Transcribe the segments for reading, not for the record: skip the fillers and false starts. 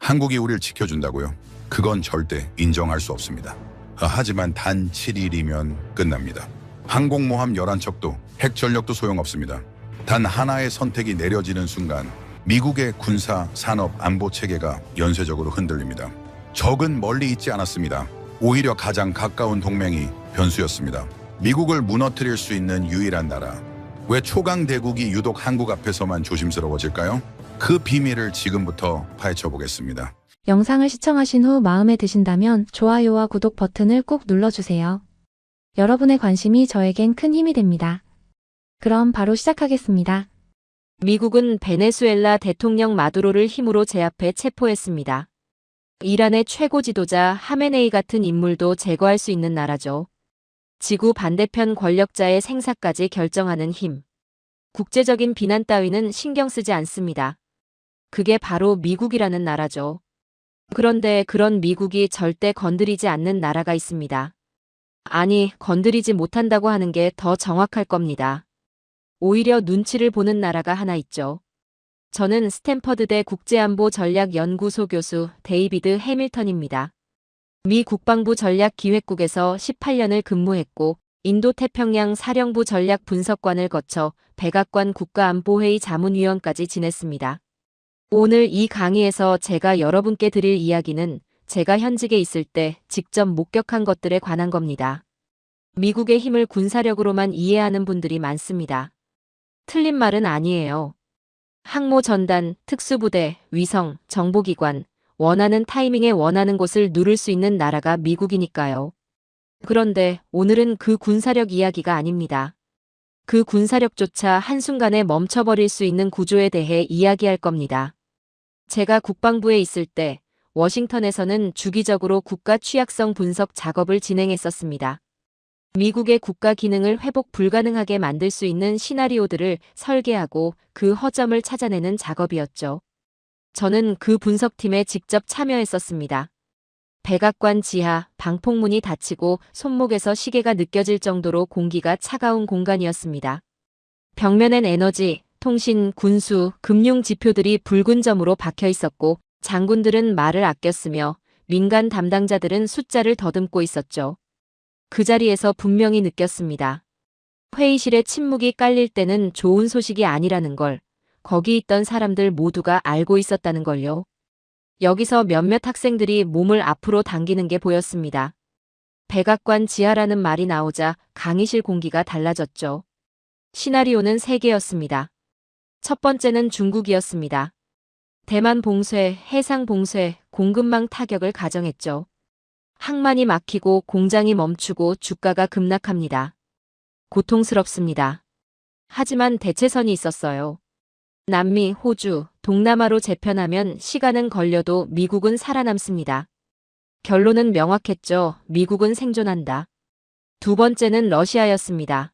한국이 우리를 지켜준다고요? 그건 절대 인정할 수 없습니다. 하지만 단 7일이면 끝납니다. 항공모함 11척도 핵전력도 소용없습니다. 단 하나의 선택이 내려지는 순간 미국의 군사, 산업, 안보 체계가 연쇄적으로 흔들립니다. 적은 멀리 있지 않았습니다. 오히려 가장 가까운 동맹이 변수였습니다. 미국을 무너뜨릴 수 있는 유일한 나라. 왜 초강 대국이 유독 한국 앞에서만 조심스러워질까요? 그 비밀을 지금부터 파헤쳐 보겠습니다. 영상을 시청하신 후 마음에 드신다면 좋아요와 구독 버튼을 꼭 눌러주세요. 여러분의 관심이 저에겐 큰 힘이 됩니다. 그럼 바로 시작하겠습니다. 미국은 베네수엘라 대통령 마두로를 힘으로 제압해 체포했습니다. 이란의 최고 지도자 하메네이 같은 인물도 제거할 수 있는 나라죠. 지구 반대편 권력자의 생사까지 결정하는 힘. 국제적인 비난 따위는 신경 쓰지 않습니다. 그게 바로 미국이라는 나라죠. 그런데 그런 미국이 절대 건드리지 않는 나라가 있습니다. 아니, 건드리지 못한다고 하는 게 더 정확할 겁니다. 오히려 눈치를 보는 나라가 하나 있죠. 저는 스탠퍼드대 국제안보전략연구소 교수 데이비드 해밀턴입니다. 미 국방부 전략기획국에서 18년을 근무했고 인도태평양 사령부 전략분석관을 거쳐 백악관 국가안보회의 자문위원까지 지냈습니다. 오늘 이 강의에서 제가 여러분께 드릴 이야기는 제가 현직에 있을 때 직접 목격한 것들에 관한 겁니다. 미국의 힘을 군사력으로만 이해하는 분들이 많습니다. 틀린 말은 아니에요. 항모전단, 특수부대, 위성, 정보기관, 원하는 타이밍에 원하는 곳을 누를 수 있는 나라가 미국이니까요. 그런데 오늘은 그 군사력 이야기가 아닙니다. 그 군사력조차 한순간에 멈춰버릴 수 있는 구조에 대해 이야기할 겁니다. 제가 국방부에 있을 때 워싱턴에서는 주기적으로 국가 취약성 분석 작업을 진행했었습니다. 미국의 국가 기능을 회복 불가능하게 만들 수 있는 시나리오들을 설계하고 그 허점을 찾아내는 작업이었죠. 저는 그 분석팀에 직접 참여했었습니다. 백악관 지하, 방폭문이 닫히고 손목에서 시계가 느껴질 정도로 공기가 차가운 공간이었습니다. 벽면엔 에너지, 통신, 군수, 금융 지표들이 붉은 점으로 박혀 있었고 장군들은 말을 아꼈으며 민간 담당자들은 숫자를 더듬고 있었죠. 그 자리에서 분명히 느꼈습니다. 회의실에 침묵이 깔릴 때는 좋은 소식이 아니라는 걸 거기 있던 사람들 모두가 알고 있었다는 걸요. 여기서 몇몇 학생들이 몸을 앞으로 당기는 게 보였습니다. 백악관 지하라는 말이 나오자 강의실 공기가 달라졌죠. 시나리오는 3개였습니다. 첫 번째는 중국이었습니다. 대만 봉쇄, 해상 봉쇄, 공급망 타격을 가정했죠. 항만이 막히고 공장이 멈추고 주가가 급락합니다. 고통스럽습니다. 하지만 대체선이 있었어요. 남미, 호주, 동남아로 재편하면 시간은 걸려도 미국은 살아남습니다. 결론은 명확했죠. 미국은 생존한다. 두 번째는 러시아였습니다.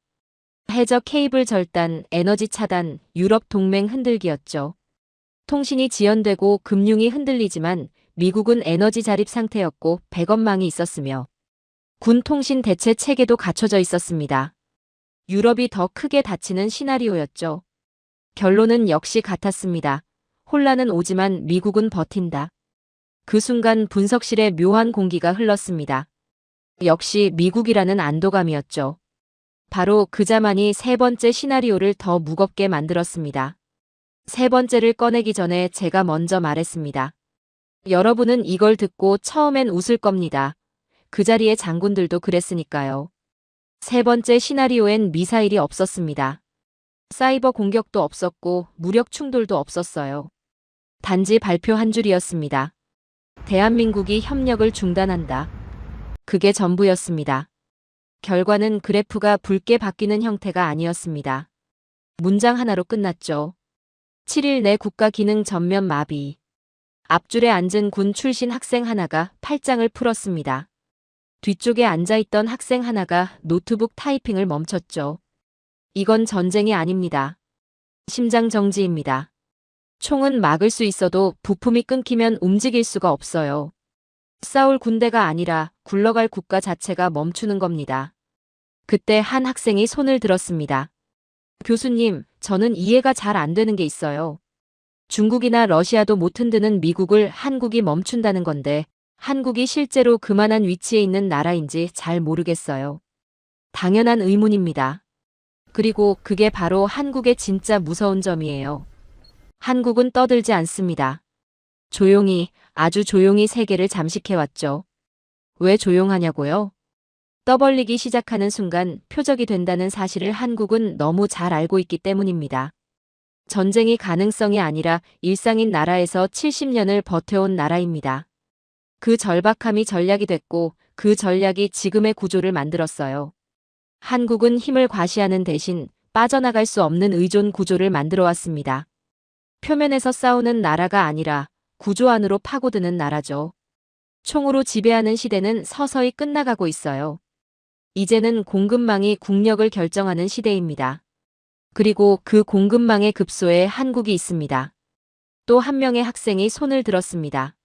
해적 케이블 절단, 에너지 차단, 유럽 동맹 흔들기였죠. 통신이 지연되고 금융이 흔들리지만 미국은 에너지 자립 상태였고 백업망이 있었으며 군 통신 대체 체계도 갖춰져 있었습니다. 유럽이 더 크게 다치는 시나리오였죠. 결론은 역시 같았습니다. 혼란은 오지만 미국은 버틴다. 그 순간 분석실에 묘한 공기가 흘렀습니다. 역시 미국이라는 안도감이었죠. 바로 그 자만이 세 번째 시나리오를 더 무겁게 만들었습니다. 세 번째를 꺼내기 전에 제가 먼저 말했습니다. 여러분은 이걸 듣고 처음엔 웃을 겁니다. 그 자리의 장군들도 그랬으니까요. 세 번째 시나리오엔 미사일이 없었습니다. 사이버 공격도 없었고 무력 충돌도 없었어요. 단지 발표 한 줄이었습니다. 대한민국이 협력을 중단한다. 그게 전부였습니다. 결과는 그래프가 붉게 바뀌는 형태가 아니었습니다. 문장 하나로 끝났죠. 7일 내 국가 기능 전면 마비. 앞줄에 앉은 군 출신 학생 하나가 팔짱을 풀었습니다. 뒤쪽에 앉아있던 학생 하나가 노트북 타이핑을 멈췄죠. 이건 전쟁이 아닙니다. 심장 정지입니다. 총은 막을 수 있어도 부품이 끊기면 움직일 수가 없어요. 싸울 군대가 아니라 굴러갈 국가 자체가 멈추는 겁니다. 그때 한 학생이 손을 들었습니다. 교수님, 저는 이해가 잘 안 되는 게 있어요. 중국이나 러시아도 못 흔드는 미국을 한국이 멈춘다는 건데 한국이 실제로 그만한 위치에 있는 나라인지 잘 모르겠어요. 당연한 의문입니다. 그리고 그게 바로 한국의 진짜 무서운 점이에요. 한국은 떠들지 않습니다. 조용히, 아주 조용히 세계를 잠식해왔죠. 왜 조용하냐고요? 떠벌리기 시작하는 순간 표적이 된다는 사실을 한국은 너무 잘 알고 있기 때문입니다. 전쟁이 가능성이 아니라 일상인 나라에서 70년을 버텨온 나라입니다. 그 절박함이 전략이 됐고 그 전략이 지금의 구조를 만들었어요. 한국은 힘을 과시하는 대신 빠져나갈 수 없는 의존 구조를 만들어 왔습니다. 표면에서 싸우는 나라가 아니라 구조 안으로 파고드는 나라죠. 총으로 지배하는 시대는 서서히 끝나가고 있어요. 이제는 공급망이 국력을 결정하는 시대입니다. 그리고 그 공급망의 급소에 한국이 있습니다. 또 한 명의 학생이 손을 들었습니다.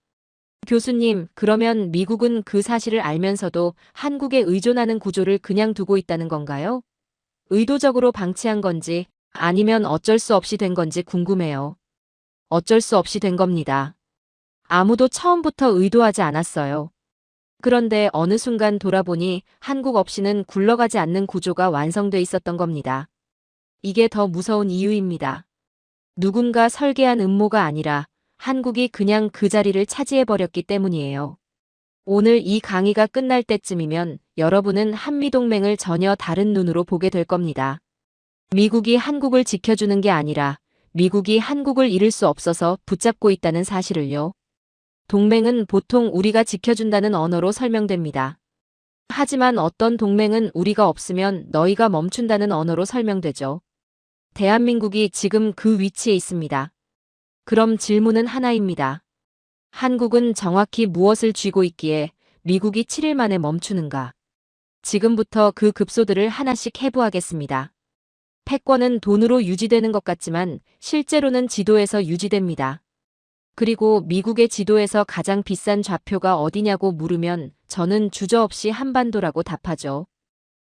교수님, 그러면 미국은 그 사실을 알면서도 한국에 의존하는 구조를 그냥 두고 있다는 건가요? 의도적으로 방치한 건지 아니면 어쩔 수 없이 된 건지 궁금해요. 어쩔 수 없이 된 겁니다. 아무도 처음부터 의도하지 않았어요. 그런데 어느 순간 돌아보니 한국 없이는 굴러가지 않는 구조가 완성돼 있었던 겁니다. 이게 더 무서운 이유입니다. 누군가 설계한 음모가 아니라 한국이 그냥 그 자리를 차지해버렸기 때문이에요. 오늘 이 강의가 끝날 때쯤이면 여러분은 한미동맹을 전혀 다른 눈으로 보게 될 겁니다. 미국이 한국을 지켜주는 게 아니라 미국이 한국을 잃을 수 없어서 붙잡고 있다는 사실을요. 동맹은 보통 우리가 지켜준다는 언어로 설명됩니다. 하지만 어떤 동맹은 우리가 없으면 너희가 멈춘다는 언어로 설명되죠. 대한민국이 지금 그 위치에 있습니다. 그럼 질문은 하나입니다. 한국은 정확히 무엇을 쥐고 있기에 미국이 7일 만에 멈추는가? 지금부터 그 급소들을 하나씩 해부하겠습니다. 패권은 돈으로 유지되는 것 같지만 실제로는 지도에서 유지됩니다. 그리고 미국의 지도에서 가장 비싼 좌표가 어디냐고 물으면 저는 주저없이 한반도라고 답하죠.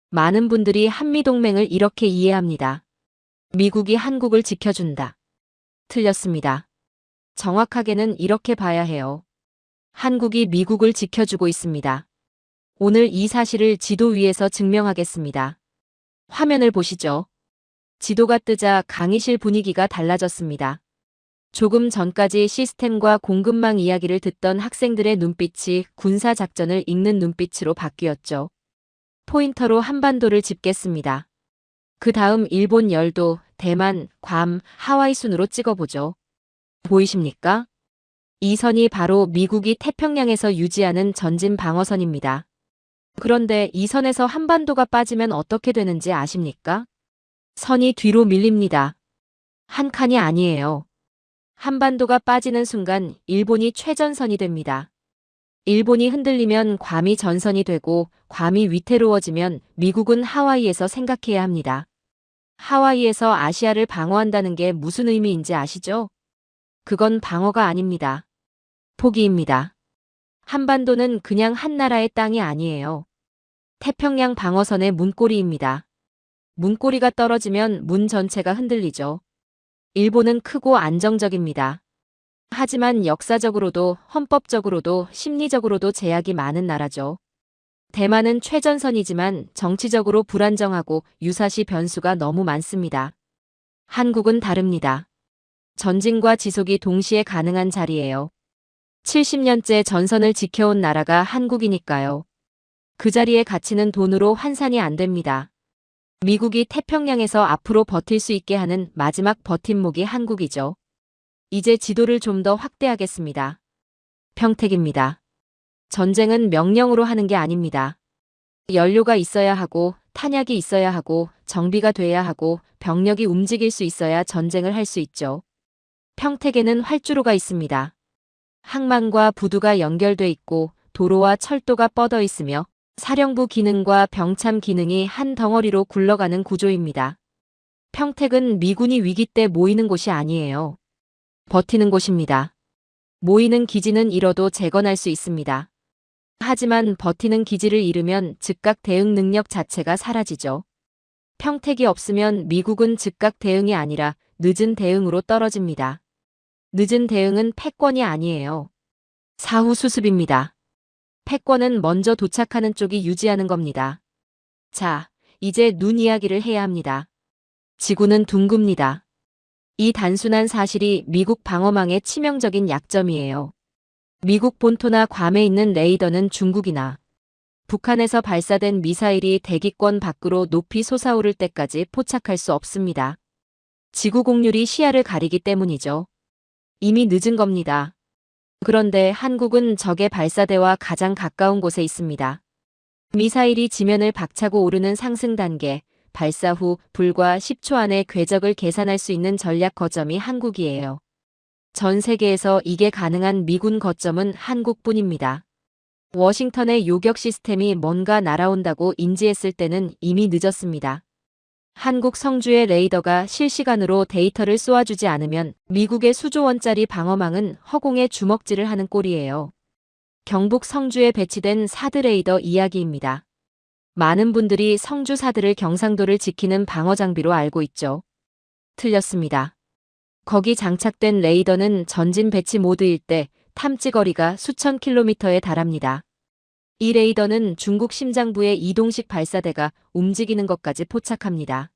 많은 분들이 한미동맹을 이렇게 이해합니다. 미국이 한국을 지켜준다. 틀렸습니다. 정확하게는 이렇게 봐야 해요. 한국이 미국을 지켜주고 있습니다. 오늘 이 사실을 지도 위에서 증명하겠습니다. 화면을 보시죠. 지도가 뜨자 강의실 분위기가 달라졌습니다. 조금 전까지 시스템과 공급망 이야기를 듣던 학생들의 눈빛이 군사작전을 읽는 눈빛으로 바뀌었죠. 포인터로 한반도를 짚겠습니다. 그 다음 일본 열도, 대만, 괌, 하와이 순으로 찍어보죠. 보이십니까? 이 선이 바로 미국이 태평양에서 유지하는 전진 방어선입니다. 그런데 이 선에서 한반도가 빠지면 어떻게 되는지 아십니까? 선이 뒤로 밀립니다. 한 칸이 아니에요. 한반도가 빠지는 순간 일본이 최전선이 됩니다. 일본이 흔들리면 괌이 전선이 되고 괌이 위태로워지면 미국은 하와이에서 생각해야 합니다. 하와이에서 아시아를 방어한다는 게 무슨 의미인지 아시죠? 그건 방어가 아닙니다. 포기입니다. 한반도는 그냥 한 나라의 땅이 아니에요. 태평양 방어선의 문고리입니다. 문고리가 떨어지면 문 전체가 흔들리죠. 일본은 크고 안정적입니다. 하지만 역사적으로도 헌법적으로도 심리적으로도 제약이 많은 나라죠. 대만은 최전선이지만 정치적으로 불안정하고 유사시 변수가 너무 많습니다. 한국은 다릅니다. 전진과 지속이 동시에 가능한 자리예요. 70년째 전선을 지켜온 나라가 한국이니까요. 그 자리의 가치는 돈으로 환산이 안 됩니다. 미국이 태평양에서 앞으로 버틸 수 있게 하는 마지막 버팀목이 한국이죠. 이제 지도를 좀 더 확대하겠습니다. 평택입니다. 전쟁은 명령으로 하는 게 아닙니다. 연료가 있어야 하고 탄약이 있어야 하고 정비가 돼야 하고 병력이 움직일 수 있어야 전쟁을 할 수 있죠. 평택에는 활주로가 있습니다. 항만과 부두가 연결돼 있고 도로와 철도가 뻗어 있으며 사령부 기능과 병참 기능이 한 덩어리로 굴러가는 구조입니다. 평택은 미군이 위기 때 모이는 곳이 아니에요. 버티는 곳입니다. 모이는 기지는 잃어도 재건할 수 있습니다. 하지만 버티는 기지를 잃으면 즉각 대응 능력 자체가 사라지죠. 평택이 없으면 미국은 즉각 대응이 아니라 늦은 대응으로 떨어집니다. 늦은 대응은 패권이 아니에요. 사후 수습입니다. 패권은 먼저 도착하는 쪽이 유지하는 겁니다. 자, 이제 눈 이야기를 해야 합니다. 지구는 둥굽니다. 이 단순한 사실이 미국 방어망의 치명적인 약점이에요. 미국 본토나 괌에 있는 레이더는 중국이나 북한에서 발사된 미사일이 대기권 밖으로 높이 솟아오를 때까지 포착할 수 없습니다. 지구 공률이 시야를 가리기 때문이죠. 이미 늦은 겁니다. 그런데 한국은 적의 발사대와 가장 가까운 곳에 있습니다. 미사일이 지면을 박차고 오르는 상승 단계, 발사 후 불과 10초 안에 궤적을 계산할 수 있는 전략 거점이 한국이에요. 전 세계에서 이게 가능한 미군 거점은 한국뿐입니다. 워싱턴의 요격 시스템이 뭔가 날아온다고 인지했을 때는 이미 늦었습니다. 한국 성주의 레이더가 실시간으로 데이터를 쏘아주지 않으면 미국의 수조 원짜리 방어망은 허공에 주먹질을 하는 꼴이에요. 경북 성주에 배치된 사드 레이더 이야기입니다. 많은 분들이 성주 사드를 경상도를 지키는 방어 장비로 알고 있죠. 틀렸습니다. 거기 장착된 레이더는 전진 배치 모드일 때 탐지 거리가 수천 킬로미터에 달합니다. 이 레이더는 중국 심장부의 이동식 발사대가 움직이는 것까지 포착합니다.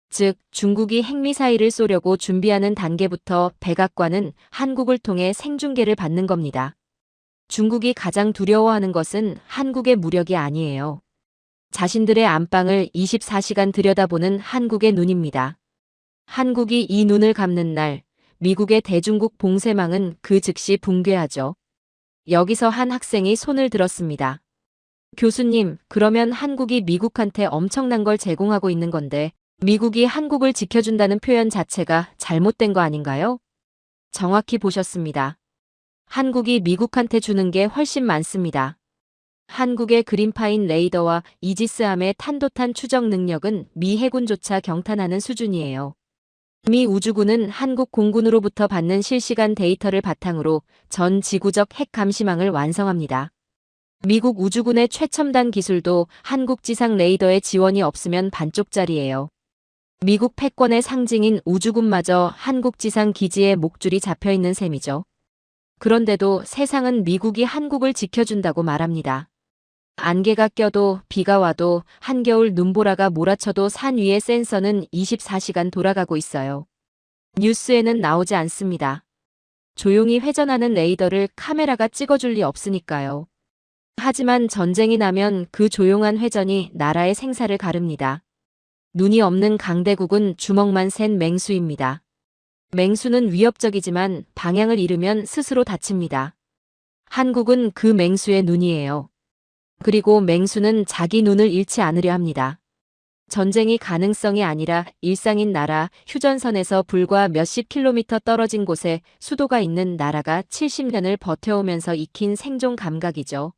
즉, 중국이 핵미사일을 쏘려고 준비하는 단계부터 백악관은 한국을 통해 생중계를 받는 겁니다. 중국이 가장 두려워하는 것은 한국의 무력이 아니에요. 자신들의 안방을 24시간 들여다보는 한국의 눈입니다. 한국이 이 눈을 감는 날, 미국의 대중국 봉쇄망은 그 즉시 붕괴하죠. 여기서 한 학생이 손을 들었습니다. 교수님, 그러면 한국이 미국한테 엄청난 걸 제공하고 있는 건데, 미국이 한국을 지켜준다는 표현 자체가 잘못된 거 아닌가요? 정확히 보셨습니다. 한국이 미국한테 주는 게 훨씬 많습니다. 한국의 그린파인 레이더와 이지스함의 탄도탄 추적 능력은 미 해군조차 경탄하는 수준이에요. 미 우주군은 한국 공군으로부터 받는 실시간 데이터를 바탕으로 전 지구적 핵 감시망을 완성합니다. 미국 우주군의 최첨단 기술도 한국 지상 레이더의 지원이 없으면 반쪽짜리예요. 미국 패권의 상징인 우주군마저 한국 지상 기지에 목줄이 잡혀있는 셈이죠. 그런데도 세상은 미국이 한국을 지켜준다고 말합니다. 안개가 껴도 비가 와도 한겨울 눈보라가 몰아쳐도 산 위의 센서는 24시간 돌아가고 있어요. 뉴스에는 나오지 않습니다. 조용히 회전하는 레이더를 카메라가 찍어줄 리 없으니까요. 하지만 전쟁이 나면 그 조용한 회전이 나라의 생사를 가릅니다. 눈이 없는 강대국은 주먹만 센 맹수입니다. 맹수는 위협적이지만 방향을 잃으면 스스로 다칩니다. 한국은 그 맹수의 눈이에요. 그리고 맹수는 자기 눈을 잃지 않으려 합니다. 전쟁이 가능성이 아니라 일상인 나라, 휴전선에서 불과 몇십 킬로미터 떨어진 곳에 수도가 있는 나라가 70년을 버텨오면서 익힌 생존 감각이죠.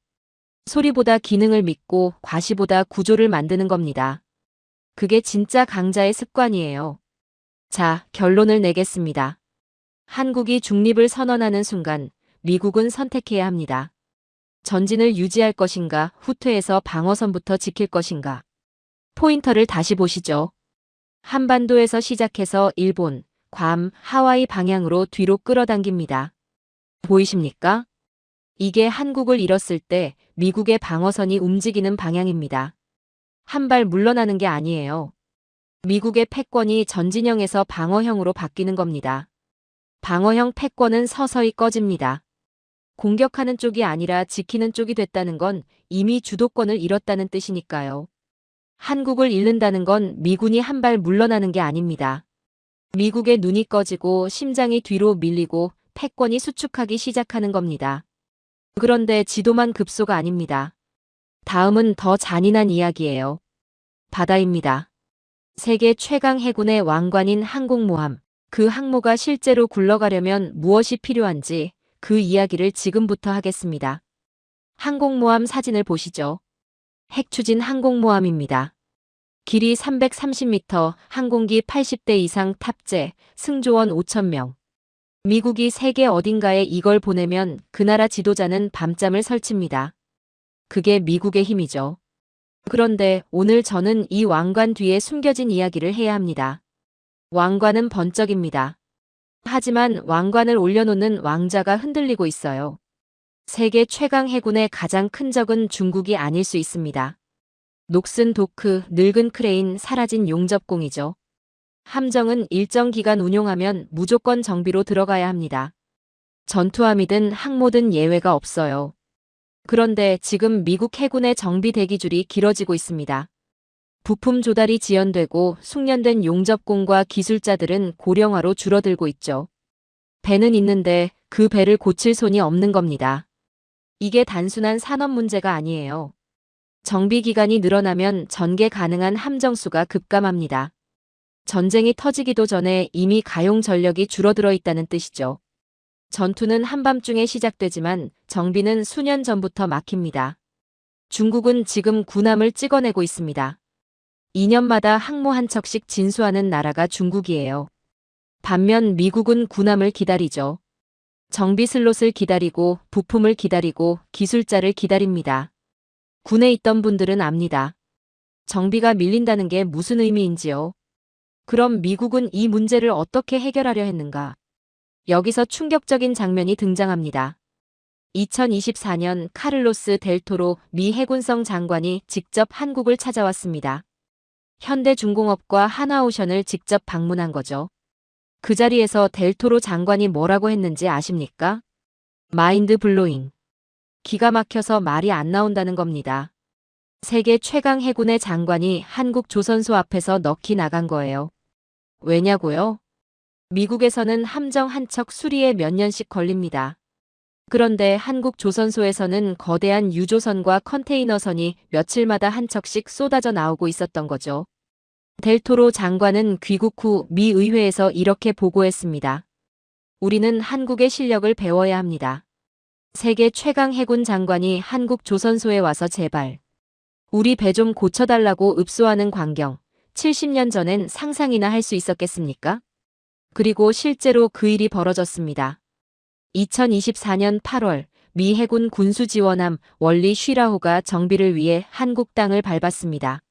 소리보다 기능을 믿고 과시보다 구조를 만드는 겁니다. 그게 진짜 강자의 습관이에요. 자, 결론을 내겠습니다. 한국이 중립을 선언하는 순간 미국은 선택해야 합니다. 전진을 유지할 것인가, 후퇴해서 방어선부터 지킬 것인가. 포인터를 다시 보시죠. 한반도에서 시작해서 일본, 괌, 하와이 방향으로 뒤로 끌어당깁니다. 보이십니까? 이게 한국을 잃었을 때 미국의 방어선이 움직이는 방향입니다. 한 발 물러나는 게 아니에요. 미국의 패권이 전진형에서 방어형으로 바뀌는 겁니다. 방어형 패권은 서서히 꺼집니다. 공격하는 쪽이 아니라 지키는 쪽이 됐다는 건 이미 주도권을 잃었다는 뜻이니까요. 한국을 잃는다는 건 미군이 한 발 물러나는 게 아닙니다. 미국의 눈이 꺼지고 심장이 뒤로 밀리고 패권이 수축하기 시작하는 겁니다. 그런데 지도만 급소가 아닙니다. 다음은 더 잔인한 이야기예요. 바다입니다. 세계 최강 해군의 왕관인 항공모함, 그 항모가 실제로 굴러가려면 무엇이 필요한지 그 이야기를 지금부터 하겠습니다. 항공모함 사진을 보시죠. 핵추진 항공모함입니다. 길이 330m, 항공기 80대 이상 탑재, 승조원 5,000명. 미국이 세계 어딘가에 이걸 보내면 그 나라 지도자는 밤잠을 설칩니다. 그게 미국의 힘이죠. 그런데 오늘 저는 이 왕관 뒤에 숨겨진 이야기를 해야 합니다. 왕관은 번쩍입니다. 하지만 왕관을 올려놓는 왕자가 흔들리고 있어요. 세계 최강 해군의 가장 큰 적은 중국이 아닐 수 있습니다. 녹슨 도크, 늙은 크레인, 사라진 용접공이죠. 함정은 일정 기간 운용하면 무조건 정비로 들어가야 합니다. 전투함이든 항모든 예외가 없어요. 그런데 지금 미국 해군의 정비 대기줄이 길어지고 있습니다. 부품 조달이 지연되고 숙련된 용접공과 기술자들은 고령화로 줄어들고 있죠. 배는 있는데 그 배를 고칠 손이 없는 겁니다. 이게 단순한 산업 문제가 아니에요. 정비 기간이 늘어나면 전개 가능한 함정 수가 급감합니다. 전쟁이 터지기도 전에 이미 가용 전력이 줄어들어 있다는 뜻이죠. 전투는 한밤중에 시작되지만 정비는 수년 전부터 막힙니다. 중국은 지금 군함을 찍어내고 있습니다. 2년마다 항모 한 척씩 진수하는 나라가 중국이에요. 반면 미국은 군함을 기다리죠. 정비 슬롯을 기다리고 부품을 기다리고 기술자를 기다립니다. 군에 있던 분들은 압니다. 정비가 밀린다는 게 무슨 의미인지요. 그럼 미국은 이 문제를 어떻게 해결하려 했는가? 여기서 충격적인 장면이 등장합니다. 2024년 카를로스 델 토로 미 해군성 장관이 직접 한국을 찾아왔습니다. 현대중공업과 하나오션을 직접 방문한 거죠. 그 자리에서 델 토로 장관이 뭐라고 했는지 아십니까? 마인드 블로잉. 기가 막혀서 말이 안 나온다는 겁니다. 세계 최강 해군의 장관이 한국 조선소 앞에서 넋이 나간 거예요. 왜냐고요? 미국에서는 함정 한 척 수리에 몇 년씩 걸립니다. 그런데 한국 조선소에서는 거대한 유조선과 컨테이너선이 며칠마다 한 척씩 쏟아져 나오고 있었던 거죠. 델 토로 장관은 귀국 후 미 의회에서 이렇게 보고했습니다. 우리는 한국의 실력을 배워야 합니다. 세계 최강 해군 장관이 한국 조선소에 와서 제발 우리 배 좀 고쳐달라고 읍소하는 광경, 70년 전엔 상상이나 할 수 있었겠습니까? 그리고 실제로 그 일이 벌어졌습니다. 2024년 8월 미 해군 군수지원함 월리 쉬라호가 정비를 위해 한국 땅을 밟았습니다.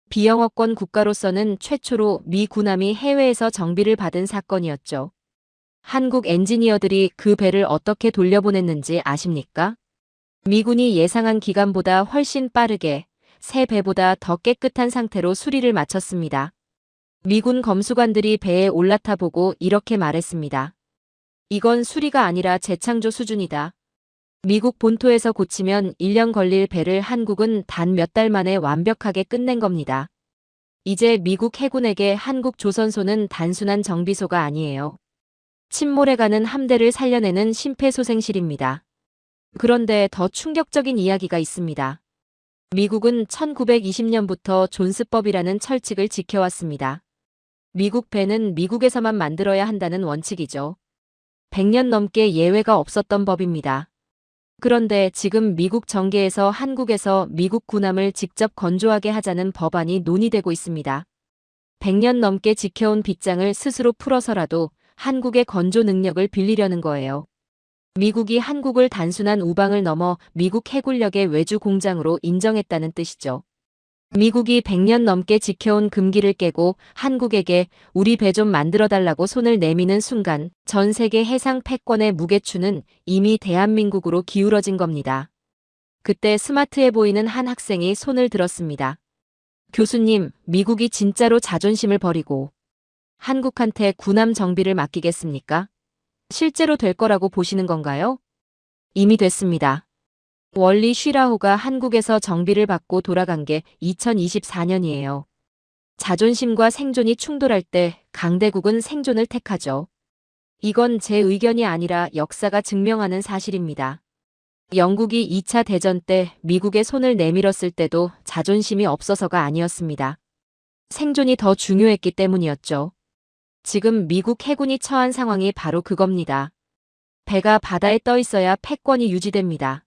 비영어권 국가로서는 최초로 미 군함이 해외에서 정비를 받은 사건이었죠. 한국 엔지니어들이 그 배를 어떻게 돌려보냈는지 아십니까? 미군이 예상한 기간보다 훨씬 빠르게 새 배보다 더 깨끗한 상태로 수리를 마쳤습니다. 미군 검수관들이 배에 올라타 보고 이렇게 말했습니다. 이건 수리가 아니라 재창조 수준이다. 미국 본토에서 고치면 1년 걸릴 배를 한국은 단 몇 달 만에 완벽하게 끝낸 겁니다. 이제 미국 해군에게 한국 조선소는 단순한 정비소가 아니에요. 침몰해가는 함대를 살려내는 심폐소생실입니다. 그런데 더 충격적인 이야기가 있습니다. 미국은 1920년부터 존스법이라는 철칙을 지켜왔습니다. 미국 배는 미국에서만 만들어야 한다는 원칙이죠. 100년 넘게 예외가 없었던 법입니다. 그런데 지금 미국 정계에서 한국에서 미국 군함을 직접 건조하게 하자는 법안이 논의되고 있습니다. 100년 넘게 지켜온 빗장을 스스로 풀어서라도 한국의 건조 능력을 빌리려는 거예요. 미국이 한국을 단순한 우방을 넘어 미국 해군력의 외주 공장으로 인정했다는 뜻이죠. 미국이 100년 넘게 지켜온 금기를 깨고 한국에게 우리 배 좀 만들어달라고 손을 내미는 순간 전 세계 해상 패권의 무게추는 이미 대한민국으로 기울어진 겁니다. 그때 스마트해 보이는 한 학생이 손을 들었습니다. 교수님, 미국이 진짜로 자존심을 버리고 한국한테 군함 정비를 맡기겠습니까? 실제로 될 거라고 보시는 건가요? 이미 됐습니다. 월리 쉬라호가 한국에서 정비를 받고 돌아간 게 2024년이에요. 자존심과 생존이 충돌할 때 강대국은 생존을 택하죠. 이건 제 의견이 아니라 역사가 증명하는 사실입니다. 영국이 2차 대전 때 미국의 손을 내밀었을 때도 자존심이 없어서가 아니었습니다. 생존이 더 중요했기 때문이었죠. 지금 미국 해군이 처한 상황이 바로 그겁니다. 배가 바다에 떠 있어야 패권이 유지됩니다.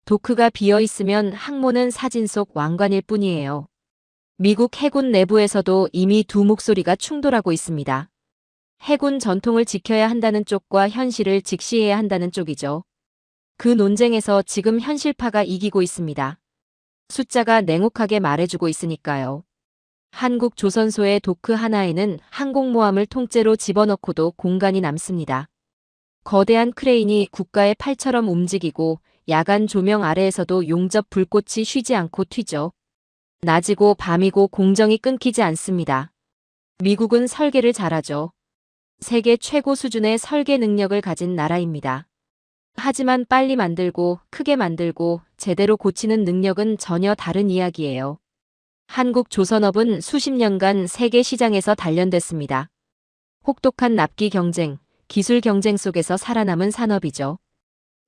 도크가 비어 있으면 항모는 사진 속 왕관일 뿐이에요. 미국 해군 내부에서도 이미 두 목소리가 충돌하고 있습니다. 해군 전통을 지켜야 한다는 쪽과 현실을 직시해야 한다는 쪽이죠. 그 논쟁에서 지금 현실파가 이기고 있습니다. 숫자가 냉혹하게 말해주고 있으니까요. 한국 조선소의 도크 하나에는 항공모함을 통째로 집어넣고도 공간이 남습니다. 거대한 크레인이 국가의 팔처럼 움직이고 야간 조명 아래에서도 용접 불꽃이 쉬지 않고 튀죠. 낮이고 밤이고 공정이 끊기지 않습니다. 미국은 설계를 잘하죠. 세계 최고 수준의 설계 능력을 가진 나라입니다. 하지만 빨리 만들고 크게 만들고 제대로 고치는 능력은 전혀 다른 이야기예요. 한국 조선업은 수십 년간 세계 시장에서 단련됐습니다. 혹독한 납기 경쟁, 기술 경쟁 속에서 살아남은 산업이죠.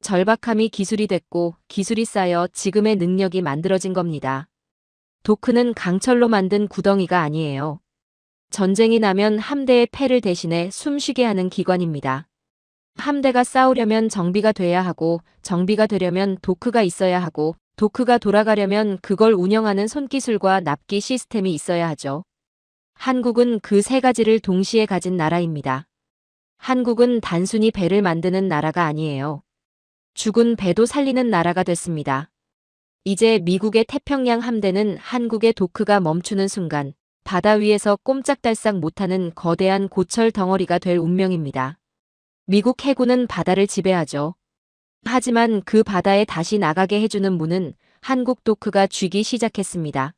절박함이 기술이 됐고 기술이 쌓여 지금의 능력이 만들어진 겁니다. 도크는 강철로 만든 구덩이가 아니에요. 전쟁이 나면 함대의 폐를 대신해 숨쉬게 하는 기관입니다. 함대가 싸우려면 정비가 돼야 하고 정비가 되려면 도크가 있어야 하고 도크가 돌아가려면 그걸 운영하는 손기술과 납기 시스템이 있어야 하죠. 한국은 그 세 가지를 동시에 가진 나라입니다. 한국은 단순히 배를 만드는 나라가 아니에요. 죽은 배도 살리는 나라가 됐습니다. 이제 미국의 태평양 함대는 한국의 도크가 멈추는 순간 바다 위에서 꼼짝달싹 못하는 거대한 고철 덩어리가 될 운명입니다. 미국 해군은 바다를 지배하죠. 하지만 그 바다에 다시 나가게 해주는 문은 한국 도크가 쥐기 시작했습니다.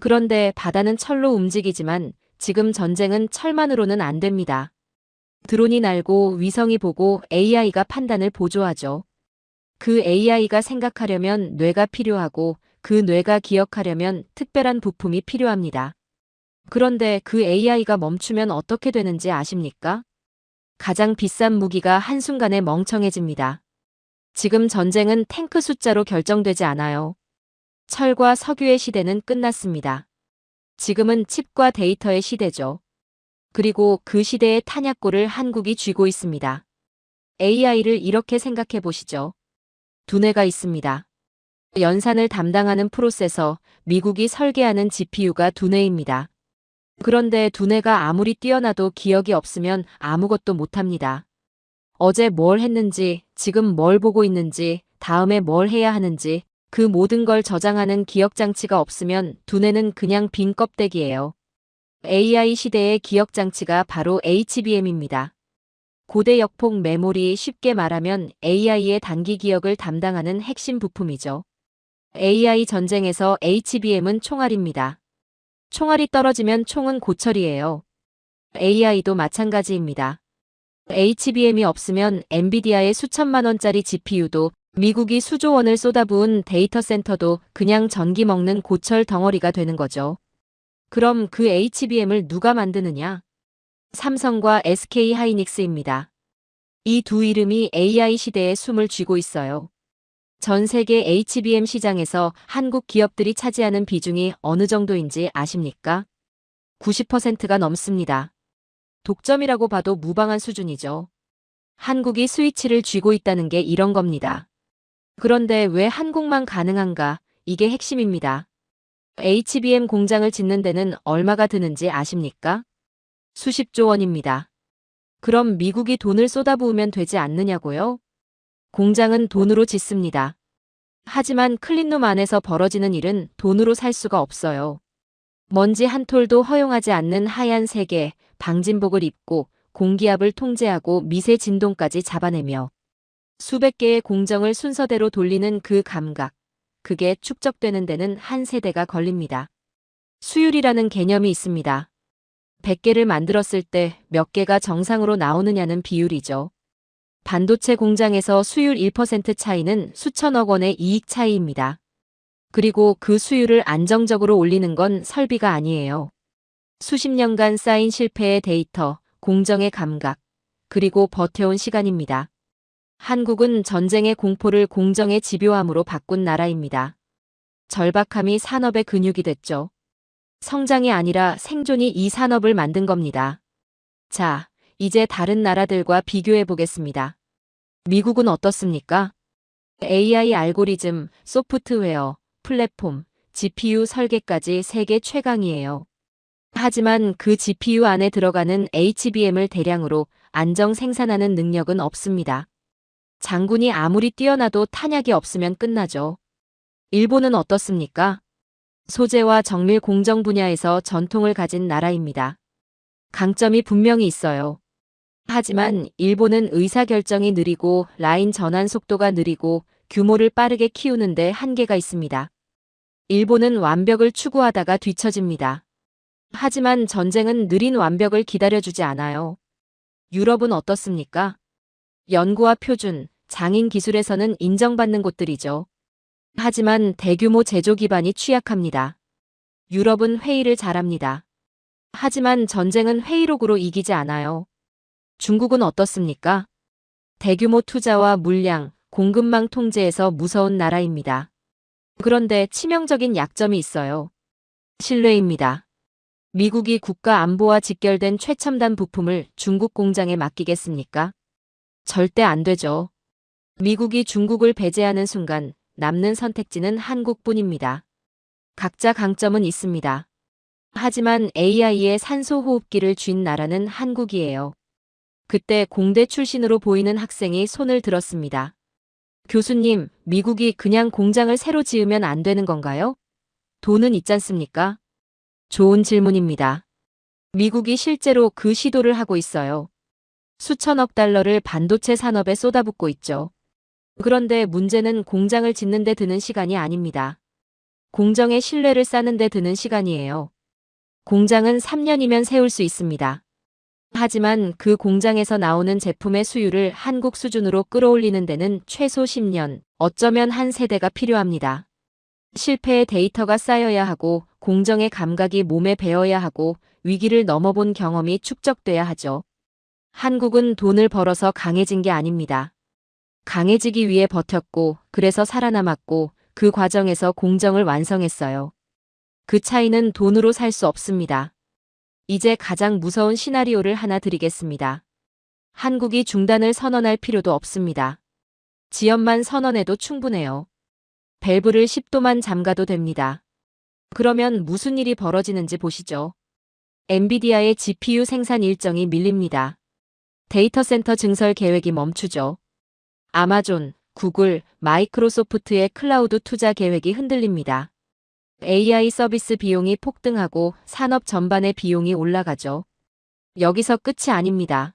그런데 바다는 철로 움직이지만 지금 전쟁은 철만으로는 안 됩니다. 드론이 날고 위성이 보고 AI가 판단을 보조하죠. 그 AI가 생각하려면 뇌가 필요하고 그 뇌가 기억하려면 특별한 부품이 필요합니다. 그런데 그 AI가 멈추면 어떻게 되는지 아십니까? 가장 비싼 무기가 한순간에 멍청해집니다. 지금 전쟁은 탱크 숫자로 결정되지 않아요. 철과 석유의 시대는 끝났습니다. 지금은 칩과 데이터의 시대죠. 그리고 그 시대의 탄약고를 한국이 쥐고 있습니다. AI를 이렇게 생각해 보시죠. 두뇌가 있습니다. 연산을 담당하는 프로세서, 미국이 설계하는 GPU가 두뇌입니다. 그런데 두뇌가 아무리 뛰어나도 기억이 없으면 아무것도 못합니다. 어제 뭘 했는지, 지금 뭘 보고 있는지, 다음에 뭘 해야 하는지 그 모든 걸 저장하는 기억장치가 없으면 두뇌는 그냥 빈 껍데기예요. AI 시대의 기억장치가 바로 HBM입니다. 고대 역폭 메모리, 쉽게 말하면 AI의 단기 기억을 담당하는 핵심 부품이죠. AI 전쟁에서 HBM은 총알입니다. 총알이 떨어지면 총은 고철이에요. AI도 마찬가지입니다. HBM이 없으면 엔비디아의 수천만 원짜리 GPU도 미국이 수조 원을 쏟아부은 데이터 센터도 그냥 전기 먹는 고철 덩어리가 되는 거죠. 그럼 그 HBM을 누가 만드느냐? 삼성과 SK 하이닉스입니다. 이 두 이름이 AI 시대에 숨을 쥐고 있어요. 전 세계 HBM 시장에서 한국 기업들이 차지하는 비중이 어느 정도인지 아십니까? 90%가 넘습니다. 독점이라고 봐도 무방한 수준이죠. 한국이 스위치를 쥐고 있다는 게 이런 겁니다. 그런데 왜 한국만 가능한가? 이게 핵심입니다. HBM 공장을 짓는 데는 얼마가 드는지 아십니까? 수십조 원입니다. 그럼 미국이 돈을 쏟아부으면 되지 않느냐고요? 공장은 돈으로 짓습니다. 하지만 클린룸 안에서 벌어지는 일은 돈으로 살 수가 없어요. 먼지 한 톨도 허용하지 않는 하얀 세계, 방진복을 입고 공기압을 통제하고 미세 진동까지 잡아내며 수백 개의 공정을 순서대로 돌리는 그 감각, 그게 축적되는 데는 한 세대가 걸립니다. 수율이라는 개념이 있습니다. 100개를 만들었을 때 몇 개가 정상으로 나오느냐는 비율이죠. 반도체 공장에서 수율 1% 차이는 수천억 원의 이익 차이입니다. 그리고 그 수율을 안정적으로 올리는 건 설비가 아니에요. 수십 년간 쌓인 실패의 데이터, 공정의 감각, 그리고 버텨온 시간입니다. 한국은 전쟁의 공포를 공정의 집요함으로 바꾼 나라입니다. 절박함이 산업의 근육이 됐죠. 성장이 아니라 생존이 이 산업을 만든 겁니다. 자, 이제 다른 나라들과 비교해 보겠습니다. 미국은 어떻습니까? AI 알고리즘, 소프트웨어, 플랫폼, GPU 설계까지 세계 최강이에요. 하지만 그 GPU 안에 들어가는 HBM을 대량으로 안정 생산하는 능력은 없습니다. 장군이 아무리 뛰어나도 탄약이 없으면 끝나죠. 일본은 어떻습니까? 소재와 정밀 공정 분야에서 전통을 가진 나라입니다. 강점이 분명히 있어요. 하지만 일본은 의사결정이 느리고 라인 전환 속도가 느리고 규모를 빠르게 키우는데 한계가 있습니다. 일본은 완벽을 추구하다가 뒤처집니다. 하지만 전쟁은 느린 완벽을 기다려주지 않아요. 유럽은 어떻습니까? 연구와 표준, 장인 기술에서는 인정받는 곳들이죠. 하지만 대규모 제조 기반이 취약합니다. 유럽은 회의를 잘합니다. 하지만 전쟁은 회의록으로 이기지 않아요. 중국은 어떻습니까? 대규모 투자와 물량, 공급망 통제에서 무서운 나라입니다. 그런데 치명적인 약점이 있어요. 신뢰입니다. 미국이 국가 안보와 직결된 최첨단 부품을 중국 공장에 맡기겠습니까? 절대 안 되죠. 미국이 중국을 배제하는 순간 남는 선택지는 한국뿐입니다. 각자 강점은 있습니다. 하지만 AI의 산소 호흡기를 쥔 나라는 한국이에요. 그때 공대 출신으로 보이는 학생이 손을 들었습니다. 교수님, 미국이 그냥 공장을 새로 지으면 안 되는 건가요? 돈은 있잖습니까? 좋은 질문입니다. 미국이 실제로 그 시도를 하고 있어요. 수천억 달러를 반도체 산업에 쏟아붓고 있죠. 그런데 문제는 공장을 짓는 데 드는 시간이 아닙니다. 공정의 신뢰를 쌓는 데 드는 시간이에요. 공장은 3년이면 세울 수 있습니다. 하지만 그 공장에서 나오는 제품의 수율을 한국 수준으로 끌어올리는 데는 최소 10년, 어쩌면 한 세대가 필요합니다. 실패의 데이터가 쌓여야 하고 공정의 감각이 몸에 배어야 하고 위기를 넘어본 경험이 축적돼야 하죠. 한국은 돈을 벌어서 강해진 게 아닙니다. 강해지기 위해 버텼고 그래서 살아남았고 그 과정에서 공정을 완성했어요. 그 차이는 돈으로 살 수 없습니다. 이제 가장 무서운 시나리오를 하나 드리겠습니다. 한국이 중단을 선언할 필요도 없습니다. 지연만 선언해도 충분해요. 밸브를 10도만 잠가도 됩니다. 그러면 무슨 일이 벌어지는지 보시죠. 엔비디아의 GPU 생산 일정이 밀립니다. 데이터 센터 증설 계획이 멈추죠. 아마존, 구글, 마이크로소프트의 클라우드 투자 계획이 흔들립니다. AI 서비스 비용이 폭등하고 산업 전반의 비용이 올라가죠. 여기서 끝이 아닙니다.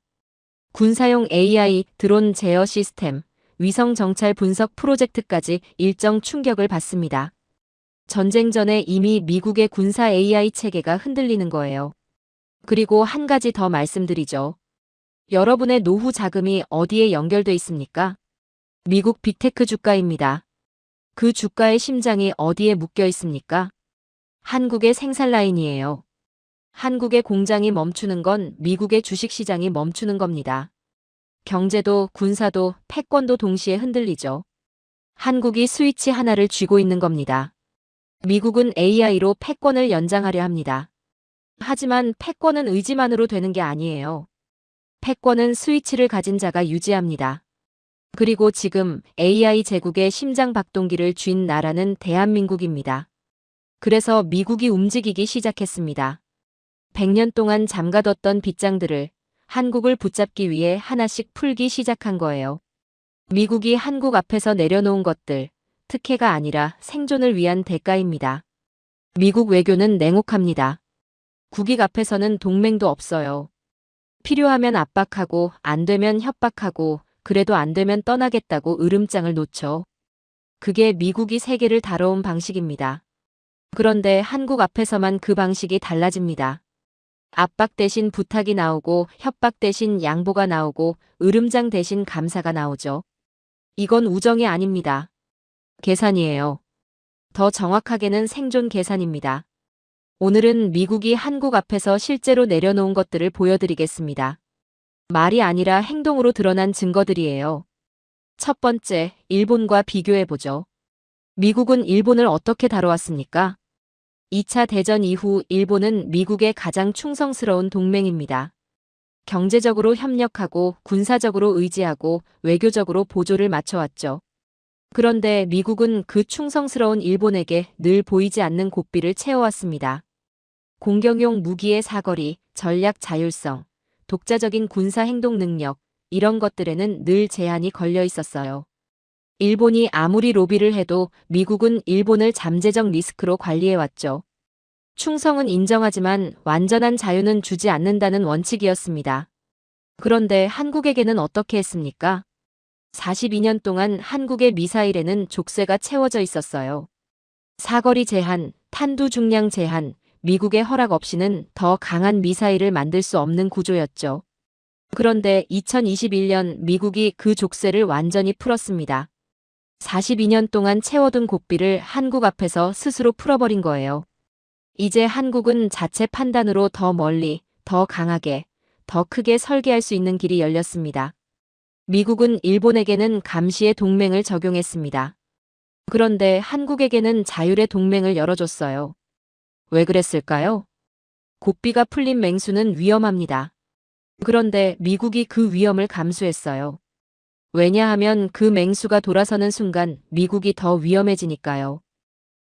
군사용 AI, 드론 제어 시스템, 위성 정찰 분석 프로젝트까지 일정 충격을 받습니다. 전쟁 전에 이미 미국의 군사 AI 체계가 흔들리는 거예요. 그리고 한 가지 더 말씀드리죠. 여러분의 노후 자금이 어디에 연결돼 있습니까? 미국 빅테크 주가입니다. 그 주가의 심장이 어디에 묶여 있습니까? 한국의 생산 라인이에요. 한국의 공장이 멈추는 건 미국의 주식시장이 멈추는 겁니다. 경제도 군사도 패권도 동시에 흔들리죠. 한국이 스위치 하나를 쥐고 있는 겁니다. 미국은 AI로 패권을 연장하려 합니다. 하지만 패권은 의지만으로 되는 게 아니에요. 패권은 스위치를 가진 자가 유지합니다. 그리고 지금 AI 제국의 심장 박동기를 쥔 나라는 대한민국입니다. 그래서 미국이 움직이기 시작했습니다. 100년 동안 잠가뒀던 빗장들을 한국을 붙잡기 위해 하나씩 풀기 시작한 거예요. 미국이 한국 앞에서 내려놓은 것들, 특혜가 아니라 생존을 위한 대가입니다. 미국 외교는 냉혹합니다. 국익 앞에서는 동맹도 없어요. 필요하면 압박하고 안 되면 협박하고 그래도 안 되면 떠나겠다고 으름장을 놓죠. 그게 미국이 세계를 다뤄온 방식입니다. 그런데 한국 앞에서만 그 방식이 달라집니다. 압박 대신 부탁이 나오고 협박 대신 양보가 나오고 으름장 대신 감사가 나오죠. 이건 우정이 아닙니다. 계산이에요. 더 정확하게는 생존 계산입니다. 오늘은 미국이 한국 앞에서 실제로 내려놓은 것들을 보여드리겠습니다. 말이 아니라 행동으로 드러난 증거들이에요. 첫 번째, 일본과 비교해보죠. 미국은 일본을 어떻게 다뤄왔습니까? 2차 대전 이후 일본은 미국의 가장 충성스러운 동맹입니다. 경제적으로 협력하고 군사적으로 의지하고 외교적으로 보조를 맞춰왔죠. 그런데 미국은 그 충성스러운 일본에게 늘 보이지 않는 고삐를 채워왔습니다. 공격용 무기의 사거리, 전략 자율성, 독자적인 군사 행동 능력, 이런 것들에는 늘 제한이 걸려 있었어요. 일본이 아무리 로비를 해도 미국은 일본을 잠재적 리스크로 관리해왔죠. 충성은 인정하지만 완전한 자유는 주지 않는다는 원칙이었습니다. 그런데 한국에게는 어떻게 했습니까? 42년 동안 한국의 미사일에는 족쇄가 채워져 있었어요. 사거리 제한, 탄두 중량 제한, 미국의 허락 없이는 더 강한 미사일을 만들 수 없는 구조였죠. 그런데 2021년 미국이 그 족쇄를 완전히 풀었습니다. 42년 동안 채워둔 고삐를 한국 앞에서 스스로 풀어버린 거예요. 이제 한국은 자체 판단으로 더 멀리, 더 강하게, 더 크게 설계할 수 있는 길이 열렸습니다. 미국은 일본에게는 감시의 동맹을 적용했습니다. 그런데 한국에게는 자율의 동맹을 열어줬어요. 왜 그랬을까요? 고삐가 풀린 맹수는 위험합니다. 그런데 미국이 그 위험을 감수했어요. 왜냐하면 그 맹수가 돌아서는 순간 미국이 더 위험해지니까요.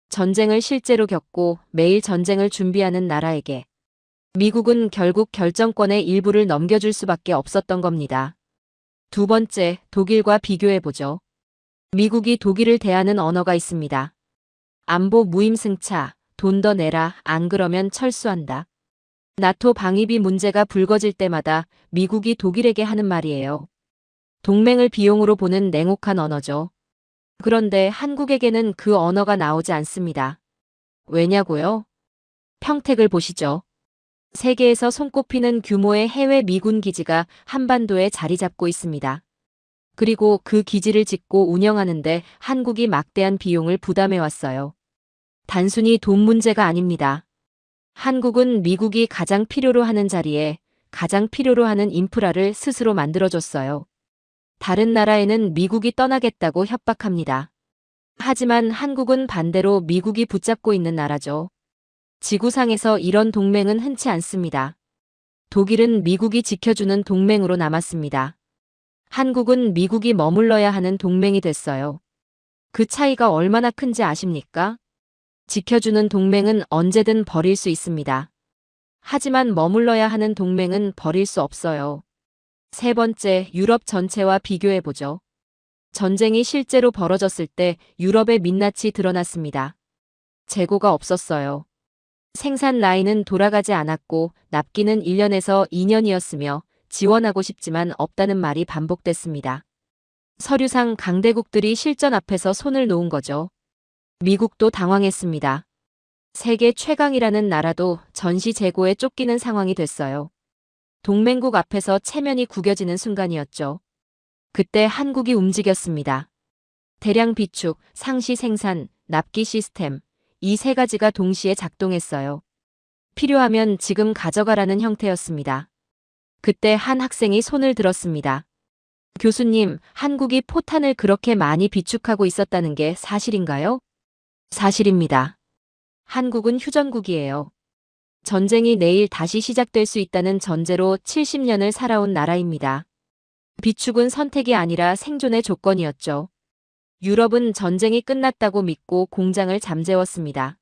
전쟁을 실제로 겪고 매일 전쟁을 준비하는 나라에게 미국은 결국 결정권의 일부를 넘겨줄 수밖에 없었던 겁니다. 두 번째, 독일과 비교해보죠. 미국이 독일을 대하는 언어가 있습니다. 안보 무임승차, 돈 더 내라, 안 그러면 철수한다. 나토 방위비 문제가 불거질 때마다 미국이 독일에게 하는 말이에요. 동맹을 비용으로 보는 냉혹한 언어죠. 그런데 한국에게는 그 언어가 나오지 않습니다. 왜냐고요? 평택을 보시죠. 세계에서 손꼽히는 규모의 해외 미군 기지가 한반도에 자리 잡고 있습니다. 그리고 그 기지를 짓고 운영하는데 한국이 막대한 비용을 부담해왔어요. 단순히 돈 문제가 아닙니다. 한국은 미국이 가장 필요로 하는 자리에 가장 필요로 하는 인프라를 스스로 만들어줬어요. 다른 나라에는 미국이 떠나겠다고 협박합니다. 하지만 한국은 반대로 미국이 붙잡고 있는 나라죠. 지구상에서 이런 동맹은 흔치 않습니다. 독일은 미국이 지켜주는 동맹으로 남았습니다. 한국은 미국이 머물러야 하는 동맹이 됐어요. 그 차이가 얼마나 큰지 아십니까? 지켜주는 동맹은 언제든 버릴 수 있습니다. 하지만 머물러야 하는 동맹은 버릴 수 없어요. 세 번째, 유럽 전체와 비교해보죠. 전쟁이 실제로 벌어졌을 때 유럽의 민낯이 드러났습니다. 재고가 없었어요. 생산 라인은 돌아가지 않았고 납기는 1년에서 2년이었으며 지원하고 싶지만 없다는 말이 반복됐습니다. 서류상 강대국들이 실전 앞에서 손을 놓은 거죠. 미국도 당황했습니다. 세계 최강이라는 나라도 전시 재고에 쫓기는 상황이 됐어요. 동맹국 앞에서 체면이 구겨지는 순간이었죠. 그때 한국이 움직였습니다. 대량 비축, 상시 생산, 납기 시스템, 이 세 가지가 동시에 작동했어요. 필요하면 지금 가져가라는 형태였습니다. 그때 한 학생이 손을 들었습니다. 교수님, 한국이 포탄을 그렇게 많이 비축하고 있었다는 게 사실인가요? 사실입니다. 한국은 휴전국이에요. 전쟁이 내일 다시 시작될 수 있다는 전제로 70년을 살아온 나라입니다. 비축은 선택이 아니라 생존의 조건이었죠. 유럽은 전쟁이 끝났다고 믿고 공장을 잠재웠습니다.